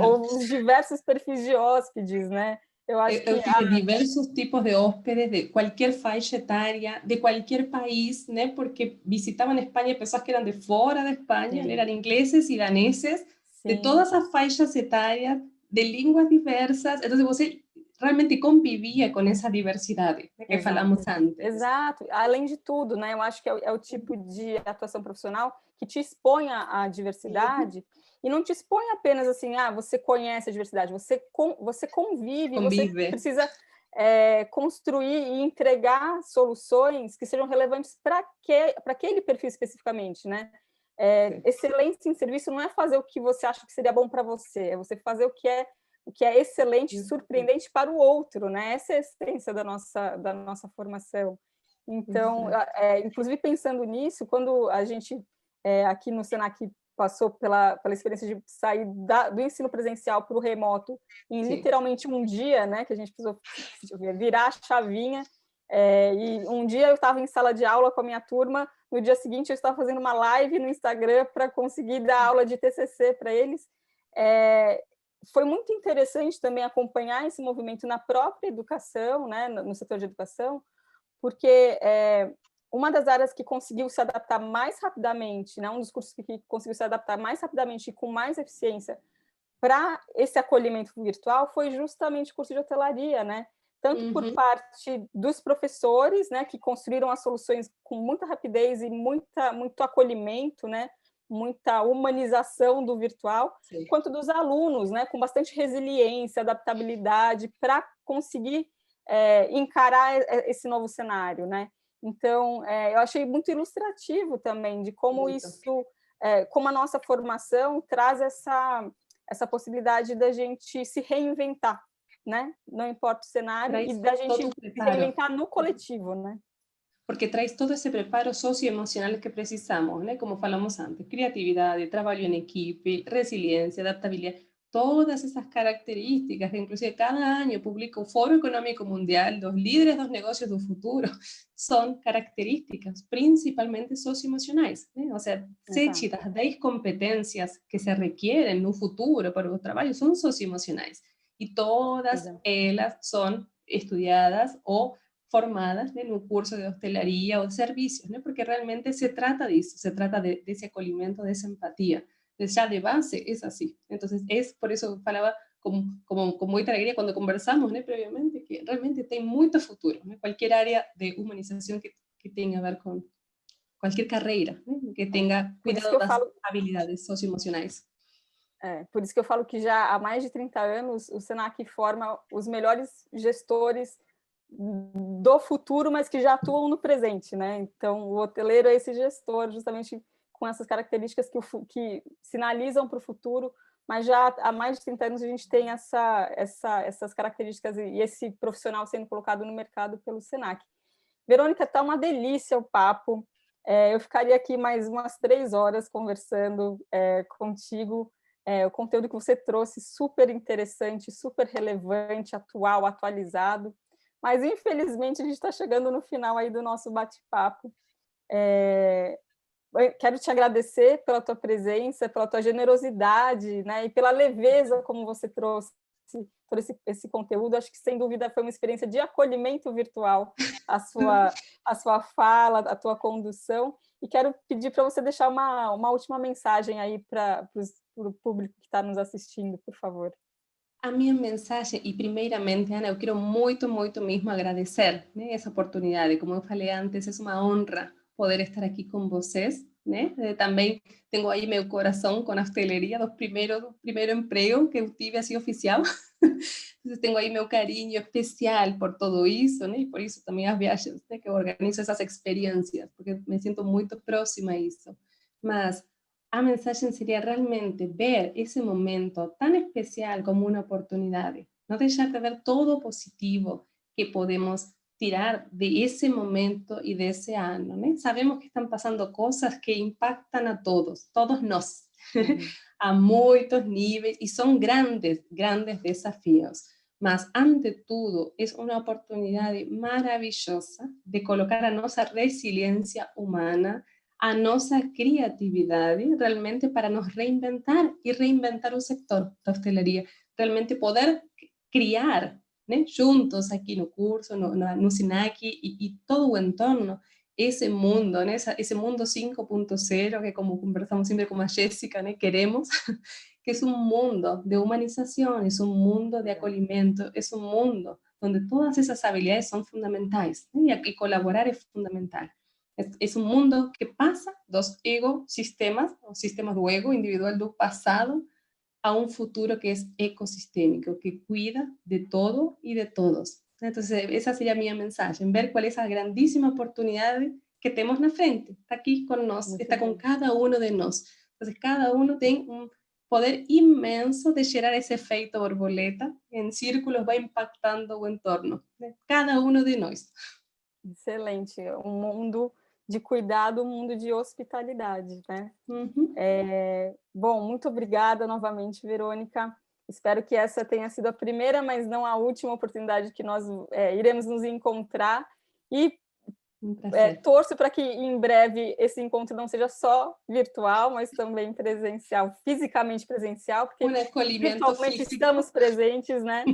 Ou os diversos perfis de hóspedes, né? Eu acho que diversos tipos de hóspedes de cualquier faixa etária, de cualquier país, ¿no? Porque visitaban España pessoas que eran de fora de España, Sim. eran ingleses y daneses, de Sim. todas as faixas etárias, de línguas diversas, entonces você realmente convivia com essa diversidade, né, que falamos antes. Exato. Além de tudo, né? Eu acho que é o tipo de atuação profissional que te expõe à diversidade e não te expõe apenas assim, você conhece a diversidade, você convive, você precisa construir e entregar soluções que sejam relevantes para aquele perfil especificamente, né? Excelência em serviço não é fazer o que você acha que seria bom para você, é você fazer o que é excelente, surpreendente para o outro, né? Essa é a essência da nossa formação. Então, inclusive pensando nisso, quando a gente aqui no Senac passou pela experiência de sair do ensino presencial para o remoto em literalmente um dia, né? Que a gente precisou virar a chavinha. E um dia eu estava em sala de aula com a minha turma, no dia seguinte eu estava fazendo uma live no Instagram para conseguir dar aula de TCC para eles. Foi muito interessante também acompanhar esse movimento na própria educação, né, no setor de educação, porque uma das áreas que conseguiu se adaptar mais rapidamente, né, um dos cursos que conseguiu se adaptar mais rapidamente e com mais eficiência para esse acolhimento virtual foi justamente o curso de hotelaria, né? Tanto por parte dos professores, né, que construíram as soluções com muita rapidez e muito acolhimento, né, muita humanização do virtual, quanto dos alunos, né, com bastante resiliência, adaptabilidade para conseguir encarar esse novo cenário, né? Então, eu achei muito ilustrativo também de como como a nossa formação traz essa possibilidade da gente se reinventar, né? Não importa o cenário, e da gente se reinventar no coletivo, né? Porque traz todo esse preparo socioemocional que precisamos, né? Como falamos antes, criatividade, trabalho em equipe, resiliência, adaptabilidade, todas essas características que inclusive cada ano publica o Foro Econômico Mundial dos líderes dos negócios do futuro, são características principalmente socioemocionais, né? Ou seja, 7 das 10 competências que se requerem no futuro para o trabalho são socioemocionais, e todas elas são estudiadas ou formadas en un curso de hostelería o de servicios, ¿no? Porque realmente se trata de eso, se trata de ese acolhimento, de esa empatía. Entonces, ya de base es así. Entonces, por eso falaba con mucha alegría cuando conversamos, ¿no? Previamente, que realmente tiene mucho futuro, ¿no? Cualquier área de humanización que tenga a ver con cualquier carreira, ¿no? Que tenga cuidado das habilidades socioemocionais. Por isso que eu falo que já há mais de 30 anos o Senac forma os melhores gestores do futuro, mas que já atuam no presente, né? Então, o hoteleiro é esse gestor, justamente com essas características que sinalizam para o futuro, mas já há mais de 30 anos a gente tem essas características e esse profissional sendo colocado no mercado pelo Senac. Verônica, está uma delícia o papo. Eu ficaria aqui mais umas 3 horas conversando contigo. O conteúdo que você trouxe, super interessante, super relevante, atual, atualizado. Mas, infelizmente, a gente está chegando no final aí do nosso bate-papo. Quero te agradecer pela tua presença, pela tua generosidade, né, e pela leveza como você trouxe todo esse conteúdo. Acho que, sem dúvida, foi uma experiência de acolhimento virtual, a sua fala, a tua condução. E quero pedir para você deixar uma última mensagem aí para o público que está nos assistindo, por favor. A minha mensagem, e primeiramente, Ana, eu quero muito, muito mesmo agradecer, né, essa oportunidade. Como eu falei antes, é uma honra poder estar aqui com vocês, né? Também tenho aí meu coração com a hosteleria, do primeiro emprego que eu tive assim oficial. Entonces tengo ahí meu carinho especial por todo isso, né? E por isso também as viagens, né? Que eu organizo essas experiências, porque me sinto muito próxima a isso. Mas a mensagem seria realmente ver esse momento tão especial como uma oportunidade. Não deixar de ver todo o positivo que podemos tirar de ese momento y de ese año, ¿no? Sabemos que están pasando cosas que impactan a todos nos, a muchos niveles, y son grandes, grandes desafíos. Mas, ante todo, es una oportunidad maravillosa de colocar a nuestra resiliencia humana, a nuestra creatividad, realmente para nos reinventar y reinventar un sector de hostelería, realmente poder criar, né, juntos aqui no curso, no SINAC e todo o entorno, esse mundo, né, esse mundo 5.0, que como conversamos sempre com a Jéssica, né, queremos, que é um mundo de humanização, é um mundo de acolhimento, é um mundo onde todas essas habilidades são fundamentais, né, e colaborar é fundamental. É um mundo que passa dos ecosistemas, os sistemas do ego individual do passado, a un futuro que es ecosistémico, que cuida de todo y de todos. Entonces, esa sería mi mensaje, ver cuál es la grandísima oportunidad que tenemos na frente. Está aquí con nosotros, está con cada uno de nosotros. Entonces, cada uno tiene un poder inmenso de gerar ese efecto borboleta, en círculos va impactando o entorno. Cada uno de nós. Excelente, um mundo de cuidado, um mundo de hospitalidade, né? Uhum. Bom, muito obrigada novamente, Verônica. Espero que essa tenha sido a primeira, mas não a última oportunidade que nós iremos nos encontrar. E torço para que em breve esse encontro não seja só virtual, mas também presencial, fisicamente presencial, porque virtualmente estamos presentes, né?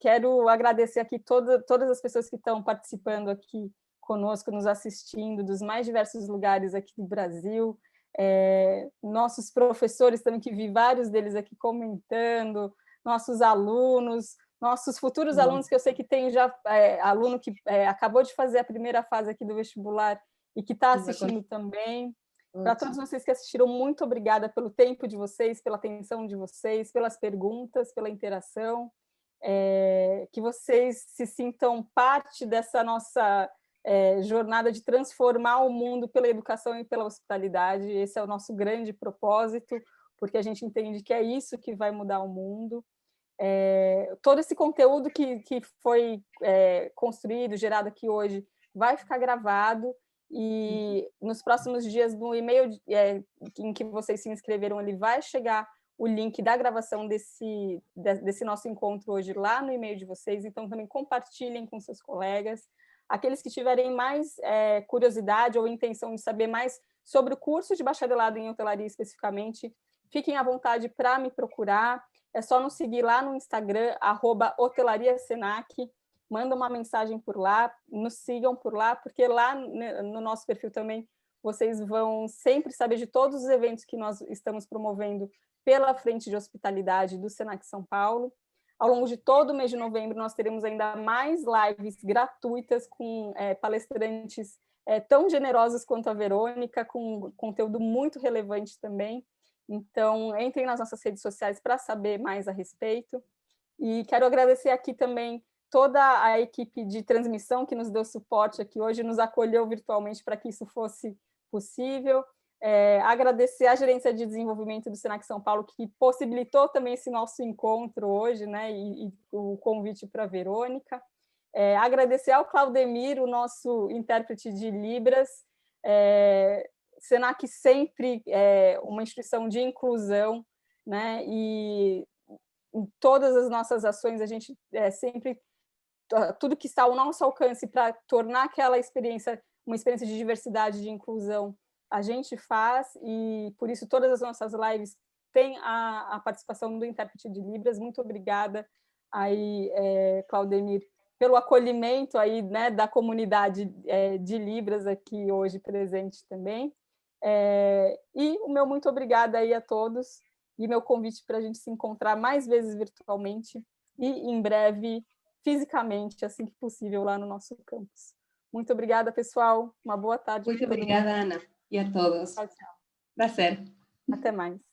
Quero agradecer aqui todas as pessoas que estão participando aqui conosco, nos assistindo, dos mais diversos lugares aqui do Brasil, nossos professores também, que vi vários deles aqui comentando, nossos alunos, nossos futuros alunos, que eu sei que tem já aluno que acabou de fazer a primeira fase aqui do vestibular e que está assistindo também. Para todos vocês que assistiram, muito obrigada pelo tempo de vocês, pela atenção de vocês, pelas perguntas, pela interação, que vocês se sintam parte dessa nossa jornada de transformar o mundo pela educação e pela hospitalidade. Esse é o nosso grande propósito, porque a gente entende que é isso que vai mudar o mundo. Todo esse conteúdo que foi construído, gerado aqui hoje, vai ficar gravado, e nos próximos dias, no e-mail em que vocês se inscreveram, ele vai chegar o link da gravação desse nosso encontro hoje lá no e-mail de vocês, então também compartilhem com seus colegas. Aqueles que tiverem mais curiosidade ou intenção de saber mais sobre o curso de bacharelado em hotelaria especificamente, fiquem à vontade para me procurar. É só nos seguir lá no Instagram, @hotelariasenac, manda uma mensagem por lá, nos sigam por lá, porque lá no nosso perfil também vocês vão sempre saber de todos os eventos que nós estamos promovendo pela frente de hospitalidade do Senac São Paulo. Ao longo de todo o mês de novembro, nós teremos ainda mais lives gratuitas com palestrantes tão generosos quanto a Verônica, com conteúdo muito relevante também. Então, entrem nas nossas redes sociais para saber mais a respeito. E quero agradecer aqui também toda a equipe de transmissão que nos deu suporte aqui hoje, nos acolheu virtualmente para que isso fosse possível. Agradecer à Gerência de Desenvolvimento do Senac São Paulo, que possibilitou também esse nosso encontro hoje, né, e o convite para a Verônica. Agradecer ao Claudemir, o nosso intérprete de Libras. Senac sempre uma instituição de inclusão, né, e em todas as nossas ações a gente sempre, tudo que está ao nosso alcance para tornar aquela experiência uma experiência de diversidade, de inclusão, a gente faz, e por isso todas as nossas lives têm a participação do intérprete de Libras. Muito obrigada aí, Claudemir, pelo acolhimento aí, né, da comunidade de Libras aqui hoje presente também. E o meu muito obrigada aí a todos, e meu convite para a gente se encontrar mais vezes virtualmente e em breve fisicamente, assim que possível, lá no nosso campus. Muito obrigada, pessoal. Uma boa tarde. Muito obrigada, Ana. E a todos. Tchau, tchau. Prazer. Até mais.